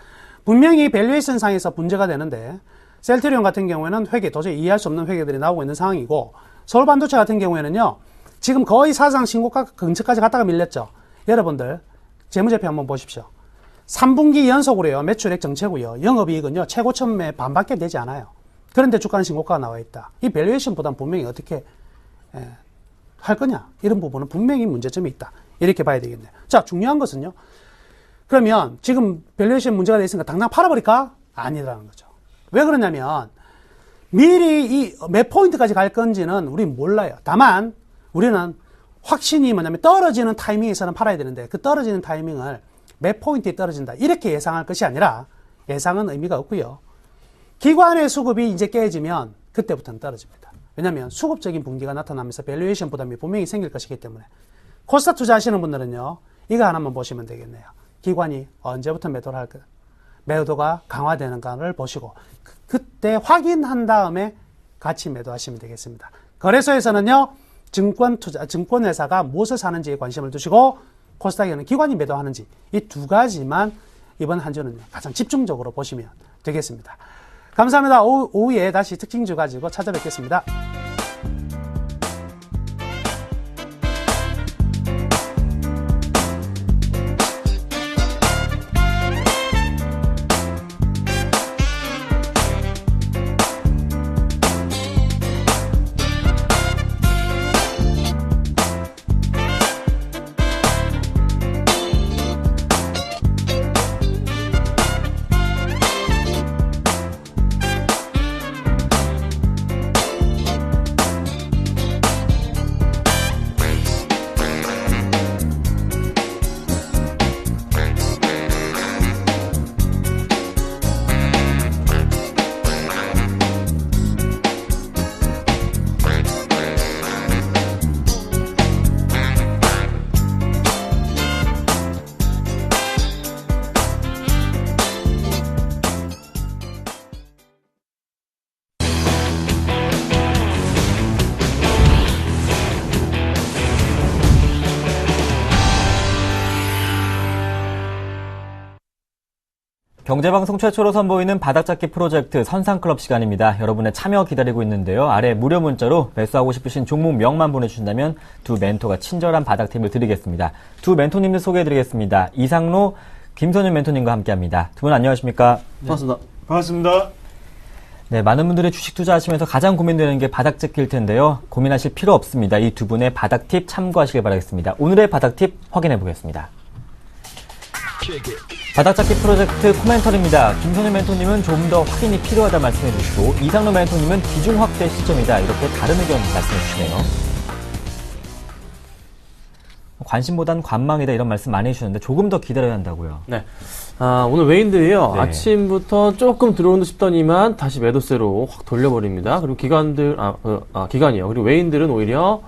분명히 밸류에이션 상에서 문제가 되는데, 셀트리온 같은 경우에는 도저히 이해할 수 없는 회계들이 나오고 있는 상황이고, 서울반도체 같은 경우에는요, 지금 거의 사상 신고가 근처까지 갔다가 밀렸죠. 여러분들 재무제표 한번 보십시오. 3분기 연속으로요, 매출액 정체고요, 영업이익은요 최고점에 반밖에 되지 않아요. 그런데 주가는 신고가가 나와 있다. 이 밸류에이션보다는 분명히 어떻게 할 거냐, 이런 부분은 분명히 문제점이 있다. 이렇게 봐야 되겠네요. 자, 중요한 것은요, 그러면 지금 밸류에이션 문제가 되어 있으니까 당장 팔아버릴까? 아니라는 거죠. 왜 그러냐면 미리 이 몇 포인트까지 갈 건지는 우린 몰라요. 다만 우리는 확신이 뭐냐면 떨어지는 타이밍에서는 팔아야 되는데, 그 떨어지는 타이밍을 몇 포인트에 떨어진다, 이렇게 예상할 것이 아니라, 예상은 의미가 없고요, 기관의 수급이 이제 깨지면 그때부터는 떨어집니다. 왜냐하면 수급적인 분기가 나타나면서 밸류에이션 부담이 분명히 생길 것이기 때문에. 코스닥 투자하시는 분들은요, 이거 하나만 보시면 되겠네요. 기관이 언제부터 매도를 할까? 매도가 강화되는가를 보시고 그때 확인한 다음에 같이 매도하시면 되겠습니다. 거래소에서는요, 증권회사가 무엇을 사는지에 관심을 두시고 코스닥에는 기관이 매도하는지 이 두 가지만 이번 한 주는 가장 집중적으로 보시면 되겠습니다. 감사합니다. 오후에 다시 특징주 가지고 찾아뵙겠습니다. 경제방송 최초로 선보이는 바닥잡기 프로젝트 선상클럽 시간입니다. 여러분의 참여 기다리고 있는데요. 아래 무료 문자로 매수하고 싶으신 종목명만 보내주신다면 두 멘토가 친절한 바닥팁을 드리겠습니다. 두 멘토님들 소개해드리겠습니다. 이상로, 김선윤 멘토님과 함께합니다. 두 분 안녕하십니까? 반갑습니다. 반갑습니다. 네, 많은 분들이 주식 투자하시면서 가장 고민되는 게 바닥잡기일 텐데요. 고민하실 필요 없습니다. 이 두 분의 바닥팁 참고하시길 바라겠습니다. 오늘의 바닥팁 확인해 보겠습니다. 바닥잡기 프로젝트 코멘터리입니다. 김선우 멘토님은 좀 더 확인이 필요하다 말씀해 주시고 이상로 멘토님은 비중 확대 시점이다. 이렇게 다른 의견 말씀해 주시네요. 관심보단 관망이다 이런 말씀 많이 해주셨는데 조금 더 기다려야 한다고요. 네. 오늘 외인들이요. 네. 아침부터 조금 들어온다 싶더니만 다시 매도세로 확 돌려버립니다. 그리고 기관이요. 그리고 외인들은 오히려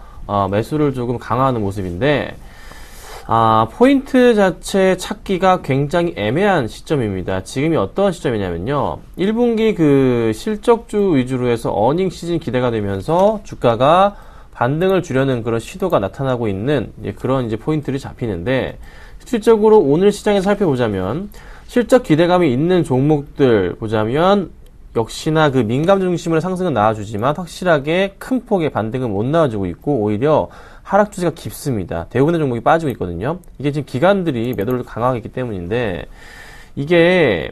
매수를 조금 강화하는 모습인데 포인트 자체 찾기가 굉장히 애매한 시점입니다. 지금이 어떤 시점이냐면요. 1분기 그 실적주 위주로 해서 어닝 시즌 기대가 되면서 주가가 반등을 주려는 그런 시도가 나타나고 있는 그런 이제 포인트를 잡히는데, 실질적으로 오늘 시장에서 살펴보자면 실적 기대감이 있는 종목들 보자면 역시나 그 민감 중심으로 상승은 나와주지만 확실하게 큰 폭의 반등은 못 나와주고 있고 오히려 하락 추세가 깊습니다. 대부분의 종목이 빠지고 있거든요. 이게 지금 기관들이 매도를 강하게 했기 때문인데, 이게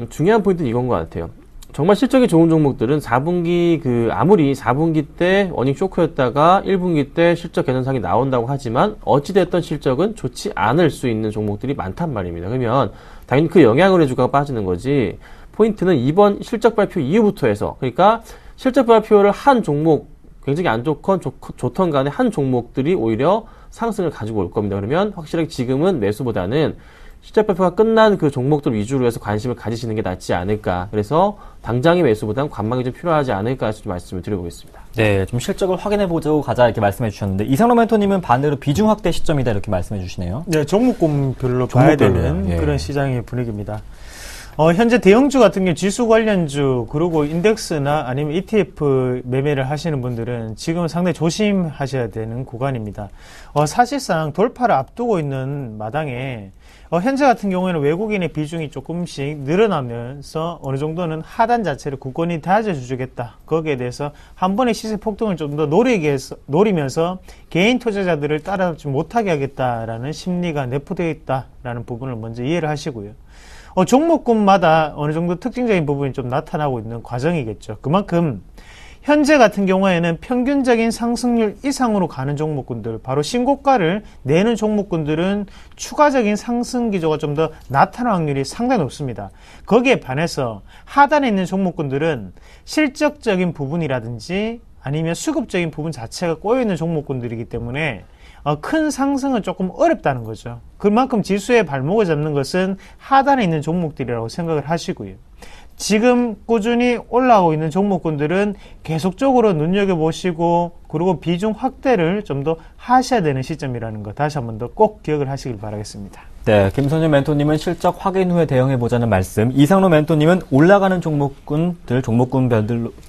중요한 포인트는 이건 것 같아요. 정말 실적이 좋은 종목들은 4분기 아무리 4분기 때 어닝 쇼크였다가 1분기 때 실적 개선상이 나온다고 하지만 어찌됐던 실적은 좋지 않을 수 있는 종목들이 많단 말입니다. 그러면 당연히 그 영향으로 주가가 빠지는 거지, 포인트는 이번 실적 발표 이후부터 해서, 그러니까 실적 발표를 한 종목, 굉장히 안 좋건 간에 한 종목들이 오히려 상승을 가지고 올 겁니다. 그러면 확실하게 지금은 매수보다는 실적 발표가 끝난 그 종목들 위주로 해서 관심을 가지시는 게 낫지 않을까. 그래서 당장의 매수보다는 관망이 좀 필요하지 않을까 해서 좀 말씀을 드려보겠습니다. 네, 좀 실적을 확인해보자고 가자 이렇게 말씀해 주셨는데, 이상로 멘토님은 반대로 비중 확대 시점이다 이렇게 말씀해 주시네요. 네, 종목군별로 봐야 되는 예. 그런 시장의 분위기입니다. 현재 대형주 같은 경우 지수 관련주, 그리고 인덱스나 아니면 ETF 매매를 하시는 분들은 지금 상당히 조심하셔야 되는 구간입니다. 사실상 돌파를 앞두고 있는 마당에 현재 같은 경우에는 외국인의 비중이 조금씩 늘어나면서 어느 정도는 하단 자체를 굳건히 다져주겠다. 거기에 대해서 한 번의 시세 폭등을 좀 더 노리면서 개인 투자자들을 따라잡지 못하게 하겠다라는 심리가 내포되어 있다라는 부분을 먼저 이해를 하시고요. 종목군마다 어느 정도 특징적인 부분이 좀 나타나고 있는 과정이겠죠. 그만큼 현재 같은 경우에는 평균적인 상승률 이상으로 가는 종목군들, 바로 신고가를 내는 종목군들은 추가적인 상승 기조가 좀 더 나타날 확률이 상당히 높습니다. 거기에 반해서 하단에 있는 종목군들은 실적적인 부분이라든지 아니면 수급적인 부분 자체가 꼬여있는 종목군들이기 때문에 큰 상승은 조금 어렵다는 거죠. 그만큼 지수의 발목을 잡는 것은 하단에 있는 종목들이라고 생각을 하시고요. 지금 꾸준히 올라오고 있는 종목군들은 계속적으로 눈여겨보시고 그리고 비중 확대를 좀 더 하셔야 되는 시점이라는 거 다시 한 번 더 꼭 기억을 하시길 바라겠습니다. 네, 김선율 멘토님은 실적 확인 후에 대응해보자는 말씀, 이상로 멘토님은 올라가는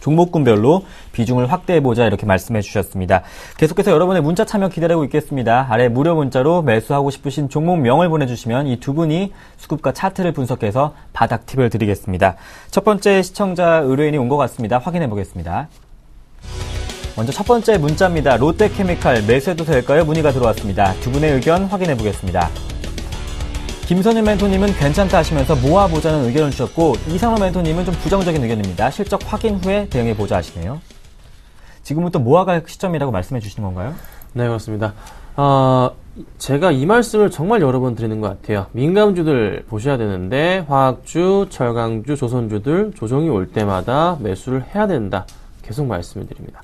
종목군별로 비중을 확대해보자 이렇게 말씀해 주셨습니다. 계속해서 여러분의 문자 참여 기다리고 있겠습니다. 아래 무료 문자로 매수하고 싶으신 종목명을 보내주시면 이 두 분이 수급과 차트를 분석해서 바닥 팁을 드리겠습니다. 첫 번째 시청자 의뢰인이 온 것 같습니다. 확인해 보겠습니다. 먼저 첫 번째 문자입니다. 롯데케미칼 매수해도 될까요? 문의가 들어왔습니다. 두 분의 의견 확인해 보겠습니다. 김선율 멘토님은 괜찮다 하시면서 모아보자는 의견을 주셨고, 이상로 멘토님은 좀 부정적인 의견입니다. 실적 확인 후에 대응해보자 하시네요. 지금은 또 모아갈 시점이라고 말씀해 주시는 건가요? 네, 그렇습니다. 제가 이 말씀을 정말 여러 번 드리는 것 같아요. 민감주들 보셔야 되는데 화학주, 철강주, 조선주들 조정이 올 때마다 매수를 해야 된다. 계속 말씀을 드립니다.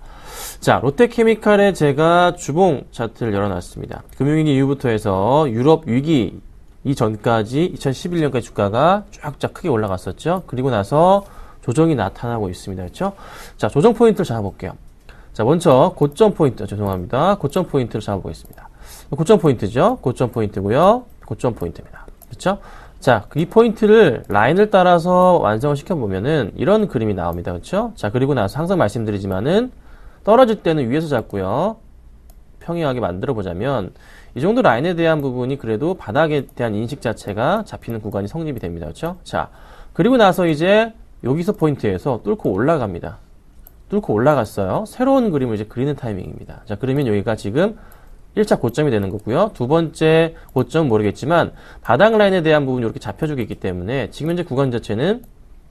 자, 롯데케미칼에 제가 주봉 차트를 열어놨습니다. 금융위기 이후부터 해서 유럽 위기 이전까지 2011년까지 주가가 쫙쫙 크게 올라갔었죠. 그리고 나서 조정이 나타나고 있습니다. 그렇죠? 자, 조정 포인트를 잡아볼게요. 자, 먼저 고점 포인트, 죄송합니다. 고점 포인트를 잡아보겠습니다. 고점 포인트죠. 고점 포인트고요. 고점 포인트입니다. 그렇죠? 자, 이 포인트를 라인을 따라서 완성을 시켜보면은 이런 그림이 나옵니다. 그렇죠? 자, 그리고 나서 항상 말씀드리지만은 떨어질 때는 위에서 잡고요. 평행하게 만들어 보자면 이 정도 라인에 대한 부분이 그래도 바닥에 대한 인식 자체가 잡히는 구간이 성립이 됩니다. 그렇죠? 자, 그리고 나서 이제 여기서 포인트에서 뚫고 올라갑니다. 뚫고 올라갔어요. 새로운 그림을 이제 그리는 타이밍입니다. 자, 그러면 여기가 지금 1차 고점이 되는 거고요. 두 번째 고점은 모르겠지만 바닥 라인에 대한 부분이 이렇게 잡혀주고 있기 때문에 지금 현재 구간 자체는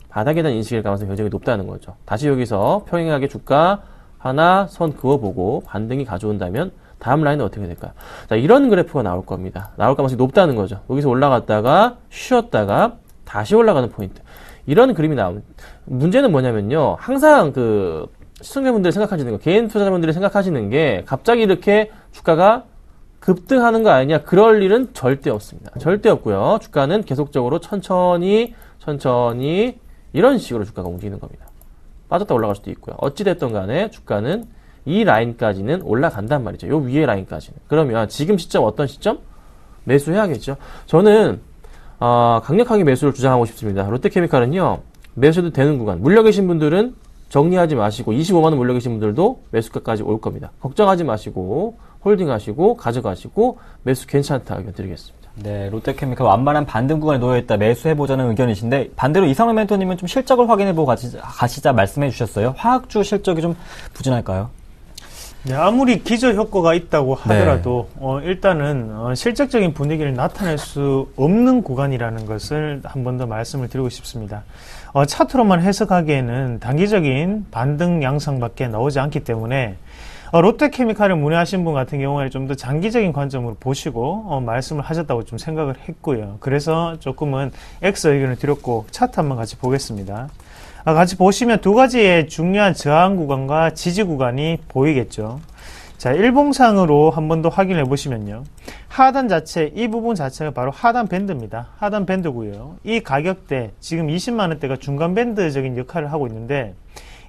바닥에 대한 인식일 가능성이 굉장히 높다는 거죠. 다시 여기서 평행하게 주가 하나 선 그어보고 반등이 가져온다면 다음 라인은 어떻게 될까요? 자, 이런 그래프가 나올 겁니다. 나올 가능성이 높다는 거죠. 여기서 올라갔다가 쉬었다가 다시 올라가는 포인트. 이런 그림이 나옵니다. 문제는 뭐냐면요. 항상 그 시청자분들이 생각하시는 거, 개인 투자자분들이 생각하시는 게 갑자기 이렇게 주가가 급등하는 거 아니냐, 그럴 일은 절대 없습니다. 절대 없고요. 주가는 계속적으로 천천히 이런 식으로 주가가 움직이는 겁니다. 빠졌다 올라갈 수도 있고요. 어찌됐든 간에 주가는 이 라인까지는 올라간단 말이죠. 요 위에 라인까지는. 그러면 지금 시점 어떤 시점? 매수해야겠죠. 저는 강력하게 매수를 주장하고 싶습니다. 롯데케미칼은요, 매수해도 되는 구간. 물려 계신 분들은 정리하지 마시고 25만 원 물려 계신 분들도 매수가까지 올 겁니다. 걱정하지 마시고 홀딩하시고 가져가시고 매수 괜찮다 의견 드리겠습니다. 네, 롯데케미칼 완만한 반등 구간에 놓여있다 매수해보자는 의견이신데, 반대로 이상로 멘토님은 좀 실적을 확인해보고 가시자 말씀해 주셨어요. 화학주 실적이 좀 부진할까요? 네, 아무리 기저 효과가 있다고 하더라도 일단은 실적적인 분위기를 나타낼 수 없는 구간이라는 것을 한 번 더 말씀을 드리고 싶습니다. 차트로만 해석하기에는 단기적인 반등 양상밖에 나오지 않기 때문에 롯데케미칼을 문의하신 분 같은 경우에는 좀 더 장기적인 관점으로 보시고 말씀을 하셨다고 좀 생각을 했고요. 그래서 조금은 X 의견을 드렸고 차트 한번 같이 보겠습니다. 같이 보시면 두 가지의 중요한 저항 구간과 지지 구간이 보이겠죠. 자, 일봉상으로 한 번 더 확인해 보시면요. 하단 자체, 이 부분 자체가 바로 하단 밴드입니다. 하단 밴드고요. 이 가격대, 지금 20만원대가 중간 밴드적인 역할을 하고 있는데,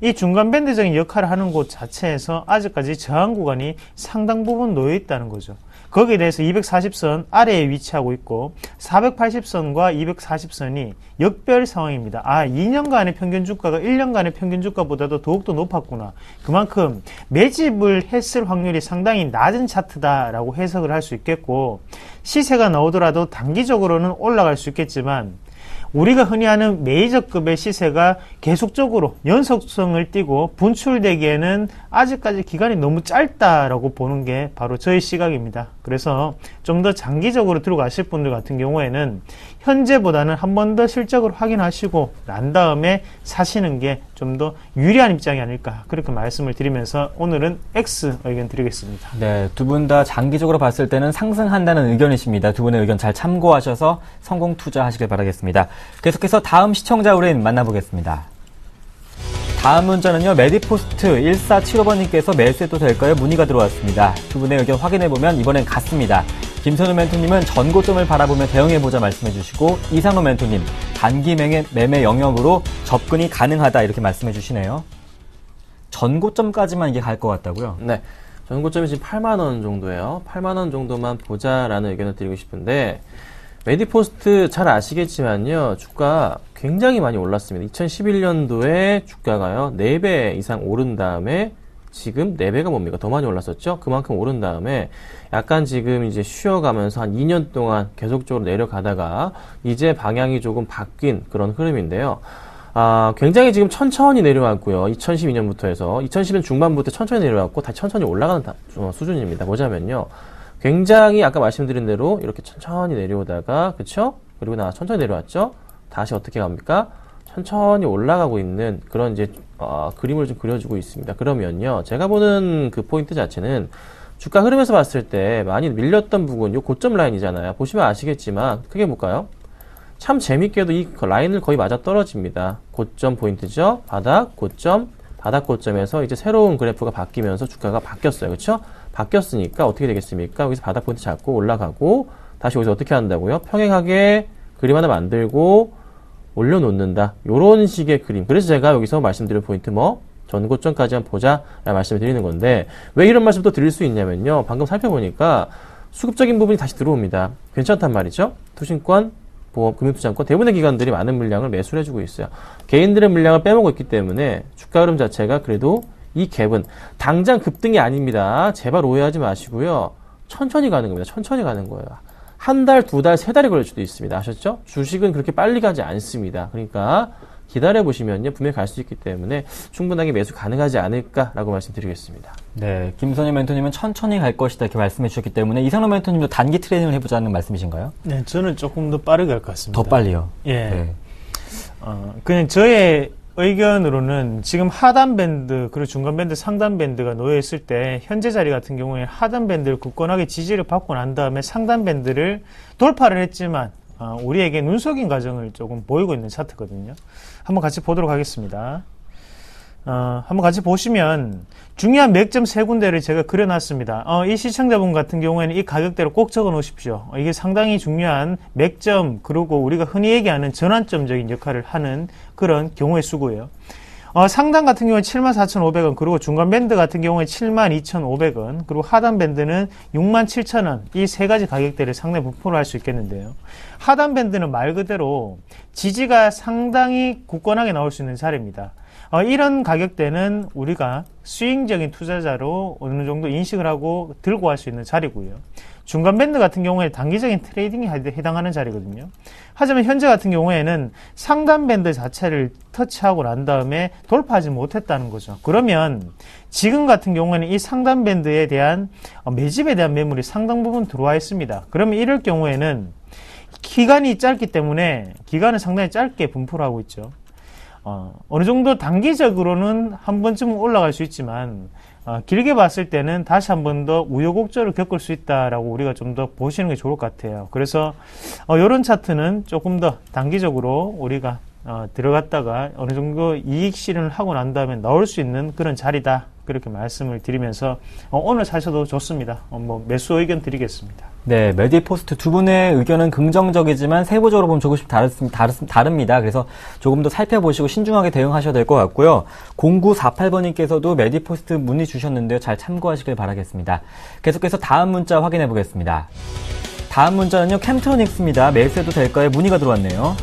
이 중간 밴드적인 역할을 하는 곳 자체에서 아직까지 저항 구간이 상당 부분 놓여 있다는 거죠. 거기에 대해서 240선 아래에 위치하고 있고 480선과 240선이 역별 상황입니다. 2년간의 평균 주가가 1년간의 평균 주가보다도 더욱더 높았구나. 그만큼 매집을 했을 확률이 상당히 낮은 차트다라고 해석을 할 수 있겠고, 시세가 나오더라도 단기적으로는 올라갈 수 있겠지만 우리가 흔히 하는 메이저급의 시세가 계속적으로 연속성을 띠고 분출되기에는 아직까지 기간이 너무 짧다라고 보는 게 바로 저의 시각입니다. 그래서 좀 더 장기적으로 들어가실 분들 같은 경우에는 현재보다는 한 번 더 실적을 확인하시고 난 다음에 사시는 게 좀 더 유리한 입장이 아닐까, 그렇게 말씀을 드리면서 오늘은 X 의견 드리겠습니다. 네, 두 분 다 장기적으로 봤을 때는 상승한다는 의견이십니다. 두 분의 의견 잘 참고하셔서 성공 투자하시길 바라겠습니다. 계속해서 다음 시청자 의뢰인 만나보겠습니다. 다음 문자는요. 메디포스트 1475번님께서 매수해도 될까요? 문의가 들어왔습니다. 두 분의 의견 확인해보면 이번엔 같습니다. 김선우 멘토님은 전고점을 바라보며 대응해보자 말씀해주시고 이상호 멘토님 단기 매매 영역으로 접근이 가능하다 이렇게 말씀해주시네요. 전고점까지만 이게 갈 것 같다고요? 네. 전고점이 지금 8만 원 정도예요. 8만 원 정도만 보자라는 의견을 드리고 싶은데 메디포스트 잘 아시겠지만요. 주가 굉장히 많이 올랐습니다. 2011년도에 주가가요. 4배 이상 오른 다음에 지금 4배가 뭡니까? 더 많이 올랐었죠? 그만큼 오른 다음에 약간 지금 이제 쉬어가면서 한 2년 동안 계속적으로 내려가다가 이제 방향이 조금 바뀐 그런 흐름인데요. 굉장히 지금 천천히 내려왔고요. 2012년부터 해서 2010년 중반부터 천천히 내려왔고 다시 천천히 올라가는 수준입니다. 보자면요. 굉장히 아까 말씀드린 대로 이렇게 천천히 내려오다가 그쵸? 그리고 천천히 내려왔죠? 다시 어떻게 갑니까? 천천히 올라가고 있는 그런 이제 그림을 좀 그려주고 있습니다. 그러면요. 제가 보는 그 포인트 자체는 주가 흐름에서 봤을 때 많이 밀렸던 부분 요 고점 라인이잖아요. 보시면 아시겠지만 크게 볼까요? 참 재밌게도 이 라인을 거의 맞아 떨어집니다. 고점 포인트죠. 바닥, 고점, 바닥 고점에서 이제 새로운 그래프가 바뀌면서 주가가 바뀌었어요. 그렇죠? 바뀌었으니까 어떻게 되겠습니까? 여기서 바닥 포인트 잡고 올라가고 다시 여기서 어떻게 한다고요? 평행하게 그림 하나 만들고 올려놓는다. 요런 식의 그림. 그래서 제가 여기서 말씀드린 포인트 전고점까지만 보자 라는 말씀을 드리는 건데 왜 이런 말씀 또 드릴 수 있냐면요. 방금 살펴보니까 수급적인 부분이 다시 들어옵니다. 괜찮단 말이죠. 투신권, 보험, 금융투자권 대부분의 기관들이 많은 물량을 매수를 해주고 있어요. 개인들의 물량을 빼먹고 있기 때문에 주가 흐름 자체가 그래도 이 갭은 당장 급등이 아닙니다. 제발 오해하지 마시고요. 천천히 가는 겁니다. 천천히 가는 거예요. 한 달, 두 달, 세 달이 걸릴 수도 있습니다. 아셨죠? 주식은 그렇게 빨리 가지 않습니다. 그러니까 기다려보시면요. 분명히 갈 수 있기 때문에 충분하게 매수 가능하지 않을까라고 말씀드리겠습니다. 네, 김선희 멘토님은 천천히 갈 것이다 이렇게 말씀해 주셨기 때문에 이상로 멘토님도 단기 트레이딩을 해보자는 말씀이신가요? 네, 저는 조금 더 빠르게 갈 것 같습니다. 더 빨리요? 예. 네. 그냥 저의 의견으로는 지금 하단 밴드 그리고 중간 밴드 상단 밴드가 놓여 있을 때 현재 자리 같은 경우에 하단 밴드를 굳건하게 지지를 받고 난 다음에 상단 밴드를 돌파를 했지만 우리에게 눈속임 과정을 조금 보이고 있는 차트거든요. 한번 같이 보도록 하겠습니다. 한번 같이 보시면 중요한 맥점 세 군데를 제가 그려놨습니다. 이 시청자분 같은 경우에는 이 가격대로 꼭 적어 놓으십시오. 이게 상당히 중요한 맥점 그리고 우리가 흔히 얘기하는 전환점적인 역할을 하는 그런 경우의 수고예요. 상단 같은 경우는 74,500원 그리고 중간 밴드 같은 경우에 72,500원 그리고 하단 밴드는 67,000원 이 세 가지 가격대를 상당히 분포를 할 수 있겠는데요. 하단 밴드는 말 그대로 지지가 상당히 굳건하게 나올 수 있는 자리입니다. 이런 가격대는 우리가 스윙적인 투자자로 어느 정도 인식을 하고 들고 갈 수 있는 자리고요. 중간 밴드 같은 경우에 단기적인 트레이딩에 해당하는 자리거든요. 하지만 현재 같은 경우에는 상단 밴드 자체를 터치하고 난 다음에 돌파하지 못했다는 거죠. 그러면 지금 같은 경우에는 이 상단 밴드에 대한 매집에 대한 매물이 상당 부분 들어와 있습니다. 그러면 이럴 경우에는 기간이 짧기 때문에 기간은 상당히 짧게 분포를 하고 있죠. 어느 정도 단기적으로는 한 번쯤 올라갈 수 있지만 길게 봤을 때는 다시 한 번 더 우여곡절을 겪을 수 있다라고 우리가 좀 더 보시는 게 좋을 것 같아요. 그래서 이런 차트는 조금 더 단기적으로 우리가 들어갔다가 어느 정도 이익 실현을 하고 난 다음에 나올 수 있는 그런 자리다. 그렇게 말씀을 드리면서 오늘 사셔도 좋습니다. 매수 의견 드리겠습니다. 네, 메디포스트 두 분의 의견은 긍정적이지만 세부적으로 보면 조금씩 다릅니다. 그래서 조금 더 살펴보시고 신중하게 대응하셔야 될 것 같고요. 0948번님께서도 메디포스트 문의 주셨는데요. 잘 참고하시길 바라겠습니다. 계속해서 다음 문자 확인해 보겠습니다. 다음 문자는요. 캠트로닉스입니다. 매수해도 될까요? 문의가 들어왔네요.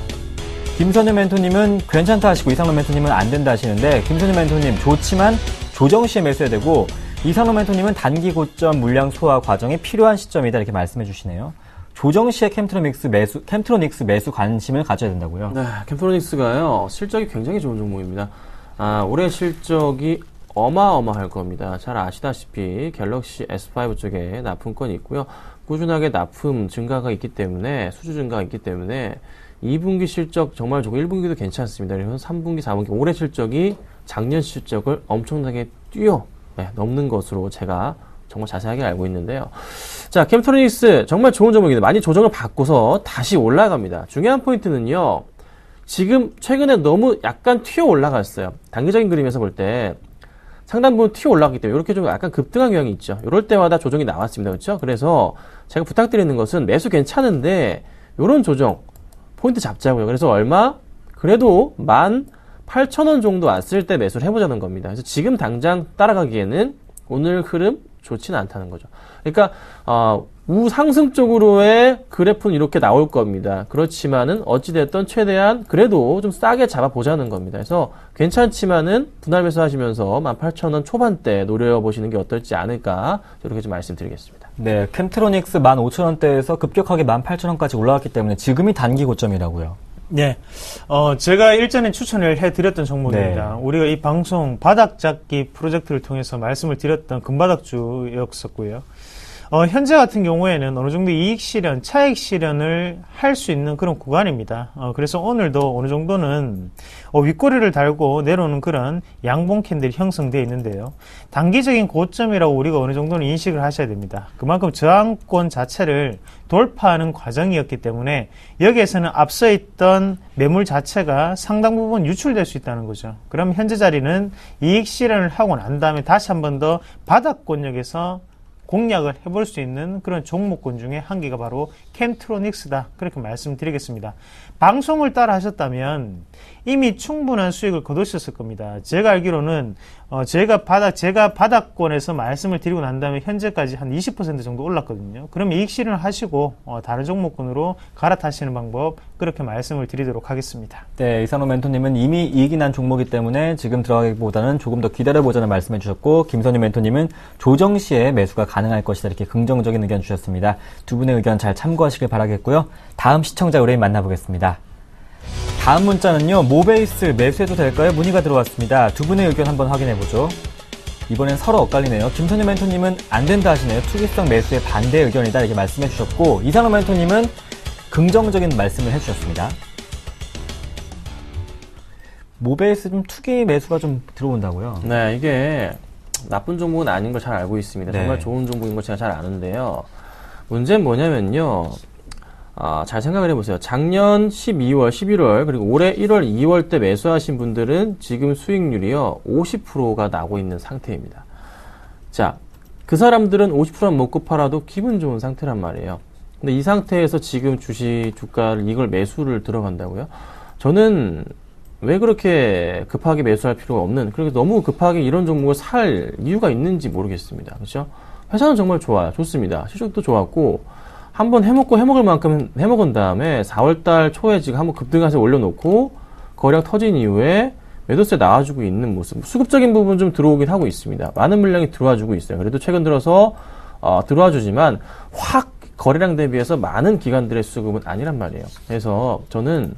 김선우 멘토님은 괜찮다 하시고 이상로 멘토님은 안 된다 하시는데 김선우 멘토님 좋지만 조정 시에 매수해야 되고 이상로 멘토님은 단기 고점 물량 소화 과정이 필요한 시점이다 이렇게 말씀해 주시네요. 조정 시에 캠트로닉스 매수 관심을 가져야 된다고요? 네, 캠트로닉스가요 실적이 굉장히 좋은 종목입니다. 올해 실적이 어마어마할 겁니다. 잘 아시다시피 갤럭시 S5 쪽에 납품권이 있고요. 꾸준하게 납품 증가가 있기 때문에 수주 증가가 있기 때문에 2분기 실적 정말 좋고 1분기도 괜찮습니다. 그래서 3분기, 4분기 올해 실적이 작년 실적을 엄청나게 넘는 것으로 제가 정말 자세하게 알고 있는데요. 자, 캠트로닉스 정말 좋은 종목인데 많이 조정을 받고서 다시 올라갑니다. 중요한 포인트는요. 지금 최근에 너무 약간 튀어 올라갔어요. 단기적인 그림에서 볼 때 상당 부분 튀어 올라갔기 때문에 이렇게 좀 약간 급등한 경향이 있죠. 이럴 때마다 조정이 나왔습니다. 그렇죠? 그래서 제가 부탁드리는 것은 매수 괜찮은데 이런 조정 포인트 잡자고요. 그래서 얼마? 그래도 18,000원 정도 왔을 때 매수를 해보자는 겁니다. 그래서 지금 당장 따라가기에는 오늘 흐름 좋지는 않다는 거죠. 그러니까 우상승 쪽으로의 그래프는 이렇게 나올 겁니다. 그렇지만은 어찌됐든 최대한 그래도 좀 싸게 잡아보자는 겁니다. 그래서 괜찮지만은 분할 매수하시면서 18,000원 초반대 노려보시는 게 어떨지 않을까 이렇게 좀 말씀드리겠습니다. 네, 캠트로닉스 15,000원대에서 급격하게 18,000원까지 올라왔기 때문에 지금이 단기 고점이라고요. 네. 제가 일전에 추천을 해드렸던 종목입니다. 네. 우리가 이 방송 바닥 잡기 프로젝트를 통해서 말씀을 드렸던 금바닥주였었고요. 현재 같은 경우에는 어느 정도 이익 실현, 차익 실현을 할 수 있는 그런 구간입니다. 그래서 오늘도 어느 정도는 윗꼬리를 달고 내려오는 그런 양봉 캔들이 형성되어 있는데요. 단기적인 고점이라고 우리가 어느 정도는 인식을 하셔야 됩니다. 그만큼 저항권 자체를 돌파하는 과정이었기 때문에 여기에서는 앞서 있던 매물 자체가 상당 부분 유출될 수 있다는 거죠. 그럼 현재 자리는 이익 실현을 하고 난 다음에 다시 한 번 더 바닥권역에서 공략을 해볼 수 있는 그런 종목군 중에 한 개가 바로 캠트로닉스다. 그렇게 말씀드리겠습니다. 방송을 따라 하셨다면 이미 충분한 수익을 거두셨을 겁니다. 제가 알기로는 제가 바닥권에서 말씀을 드리고 난 다음에 현재까지 한 20% 정도 올랐거든요. 그럼 이익 실현을 하시고 다른 종목군으로 갈아타시는 방법 그렇게 말씀을 드리도록 하겠습니다. 네, 이상로 멘토님은 이미 이익이 난 종목이기 때문에 지금 들어가기보다는 조금 더 기다려보자는 말씀해 주셨고, 김선희 멘토님은 조정 시에 매수가 가능할 것이다, 이렇게 긍정적인 의견 주셨습니다. 두 분의 의견 잘 참고하시길 바라겠고요. 다음 시청자 의뢰인 만나보겠습니다. 다음 문자는요, 모베이스 매수해도 될까요? 문의가 들어왔습니다. 두 분의 의견 한번 확인해보죠. 이번엔 서로 엇갈리네요. 김선희 멘토님은 안 된다 하시네요. 투기성 매수에 반대 의견이다, 이렇게 말씀해 주셨고, 이상로 멘토님은 긍정적인 말씀을 해주셨습니다. 모베이스 좀 투기 매수가 좀 들어온다고요? 네, 이게 나쁜 종목은 아닌 걸 잘 알고 있습니다. 네. 정말 좋은 종목인 걸 제가 잘 아는데요. 문제는 뭐냐면요. 잘 생각을 해보세요. 작년 12월, 11월, 그리고 올해 1월, 2월 때 매수하신 분들은 지금 수익률이요, 50%가 나고 있는 상태입니다. 자, 그 사람들은 50%만 먹고 팔아도 기분 좋은 상태란 말이에요. 근데 이 상태에서 지금 주가를 이걸 매수를 들어간다고요? 저는 왜 그렇게 급하게 매수할 필요가 없는, 그렇게 너무 급하게 이런 종목을 살 이유가 있는지 모르겠습니다. 그렇죠? 회사는 정말 좋아요. 좋습니다. 실적도 좋았고, 한번 해먹을 만큼 해먹은 다음에 4월달 초에 지금 한번 급등해서 올려놓고 거래량 터진 이후에 매도세 나와주고 있는 모습. 수급적인 부분 좀 들어오긴 하고 있습니다. 많은 물량이 들어와주고 있어요. 그래도 최근 들어서 들어와주지만 확 거래량 대비해서 많은 기관들의 수급은 아니란 말이에요. 그래서 저는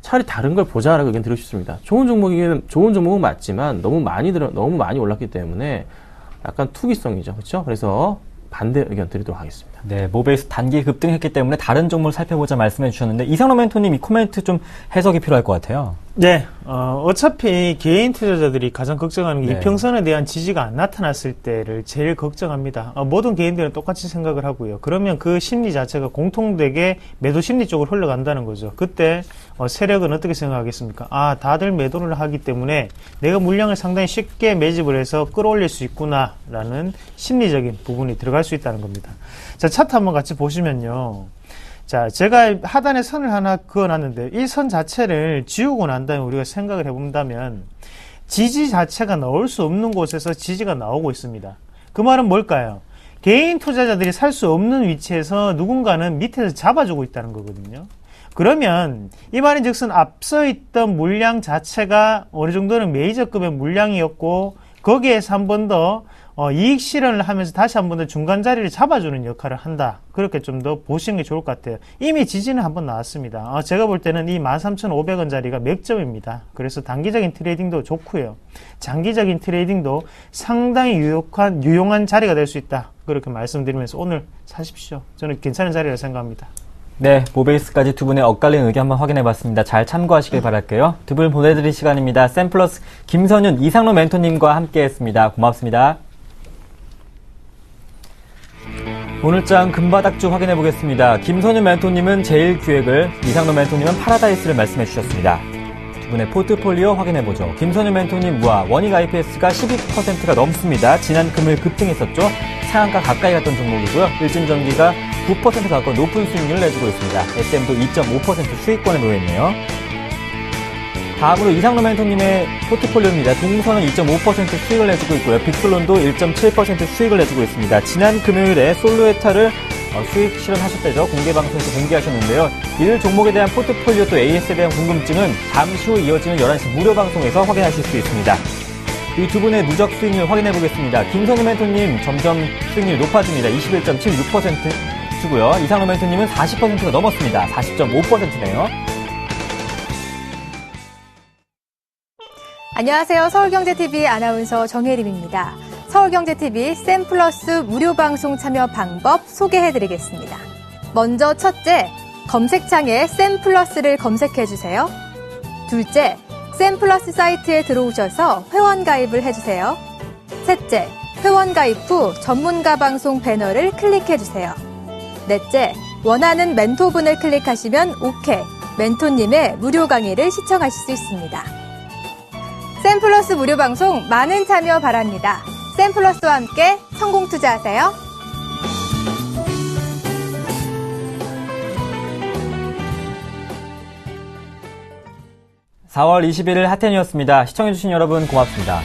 차라리 다른 걸 보자라고 의견 드리고 싶습니다. 좋은 종목은 맞지만 너무 많이 올랐기 때문에 약간 투기성이죠. 그렇죠? 그래서 반대 의견 드리도록 하겠습니다. 네, 모베이스 단기 급등했기 때문에 다른 종목을 살펴보자 말씀해 주셨는데, 이상로 멘토님 이 코멘트 좀 해석이 필요할 것 같아요. 네, 어차피 개인 투자자들이 가장 걱정하는 게 네. 이평선에 대한 지지가 안 나타났을 때를 제일 걱정합니다. 모든 개인들은 똑같이 생각을 하고요. 그러면 그 심리 자체가 공통되게 매도 심리 쪽으로 흘러간다는 거죠. 그때 세력은 어떻게 생각하겠습니까? 다들 매도를 하기 때문에 내가 물량을 상당히 쉽게 매집을 해서 끌어올릴 수 있구나라는 심리적인 부분이 들어갈 수 있다는 겁니다. 자, 차트 한번 같이 보시면요. 자, 제가 하단에 선을 하나 그어놨는데 이 선 자체를 지우고 난 다음에 우리가 생각을 해본다면 지지 자체가 나올 수 없는 곳에서 지지가 나오고 있습니다. 그 말은 뭘까요? 개인 투자자들이 살 수 없는 위치에서 누군가는 밑에서 잡아주고 있다는 거거든요. 그러면 이 말인즉슨 앞서 있던 물량 자체가 어느 정도는 메이저급의 물량이었고 거기에서 한 번 더 이익 실현을 하면서 다시 한 번 더 중간 자리를 잡아주는 역할을 한다. 그렇게 좀 더 보시는 게 좋을 것 같아요. 이미 지지는 한번 나왔습니다. 제가 볼 때는 이 13,500원 자리가 맥점입니다. 그래서 단기적인 트레이딩도 좋고요. 장기적인 트레이딩도 상당히 유용한 자리가 될 수 있다. 그렇게 말씀드리면서 오늘 사십시오. 저는 괜찮은 자리라 생각합니다. 네, 모베이스까지 두 분의 엇갈린 의견 한번 확인해봤습니다. 잘 참고하시길 바랄게요. 두 분 보내드릴 시간입니다. 샘플러스 김선윤, 이상로 멘토님과 함께했습니다. 고맙습니다. 오늘장 금바닥주 확인해 보겠습니다. 김선윤 멘토님은 제일기획을, 이상로 멘토님은 파라다이스를 말씀해 주셨습니다. 두 분의 포트폴리오 확인해 보죠. 김선윤 멘토님 무화, 원익 IPS가 12%가 넘습니다. 지난 금요일 급등했었죠. 상한가 가까이 갔던 종목이고요. 일진전기가 9% 가까운 높은 수익률을 내주고 있습니다. SM도 2.5% 수익권에 놓여있네요. 다음으로 이상로 멘토님의 포트폴리오입니다. 동선은 2.5% 수익을 내주고 있고요. 빅솔론도 1.7% 수익을 내주고 있습니다. 지난 금요일에 솔로에타를 수익 실현하셨다죠. 공개방송에서 공개하셨는데요. 이 종목에 대한 포트폴리오 또 AS에 대한 궁금증은 잠시 후 이어지는 11시 무료 방송에서 확인하실 수 있습니다. 이 두 분의 누적 수익률 확인해 보겠습니다. 김선희 멘토님 점점 수익률이 높아집니다. 21.76%고요. 이상로 멘토님은 40%가 넘었습니다. 40.5%네요. 안녕하세요. 서울경제TV 아나운서 정혜림입니다. 서울경제TV 샘플러스 무료 방송 참여 방법 소개해드리겠습니다. 먼저 첫째, 검색창에 샘플러스를 검색해주세요. 둘째, 샘플러스 사이트에 들어오셔서 회원 가입을 해주세요. 셋째, 회원 가입 후 전문가 방송 배너를 클릭해주세요. 넷째, 원하는 멘토분을 클릭하시면 OK, 멘토님의 무료 강의를 시청하실 수 있습니다. 샘플러스 무료 방송 많은 참여 바랍니다. 샘플러스와 함께 성공 투자하세요. 4월 21일 핫텐이었습니다. 시청해주신 여러분 고맙습니다.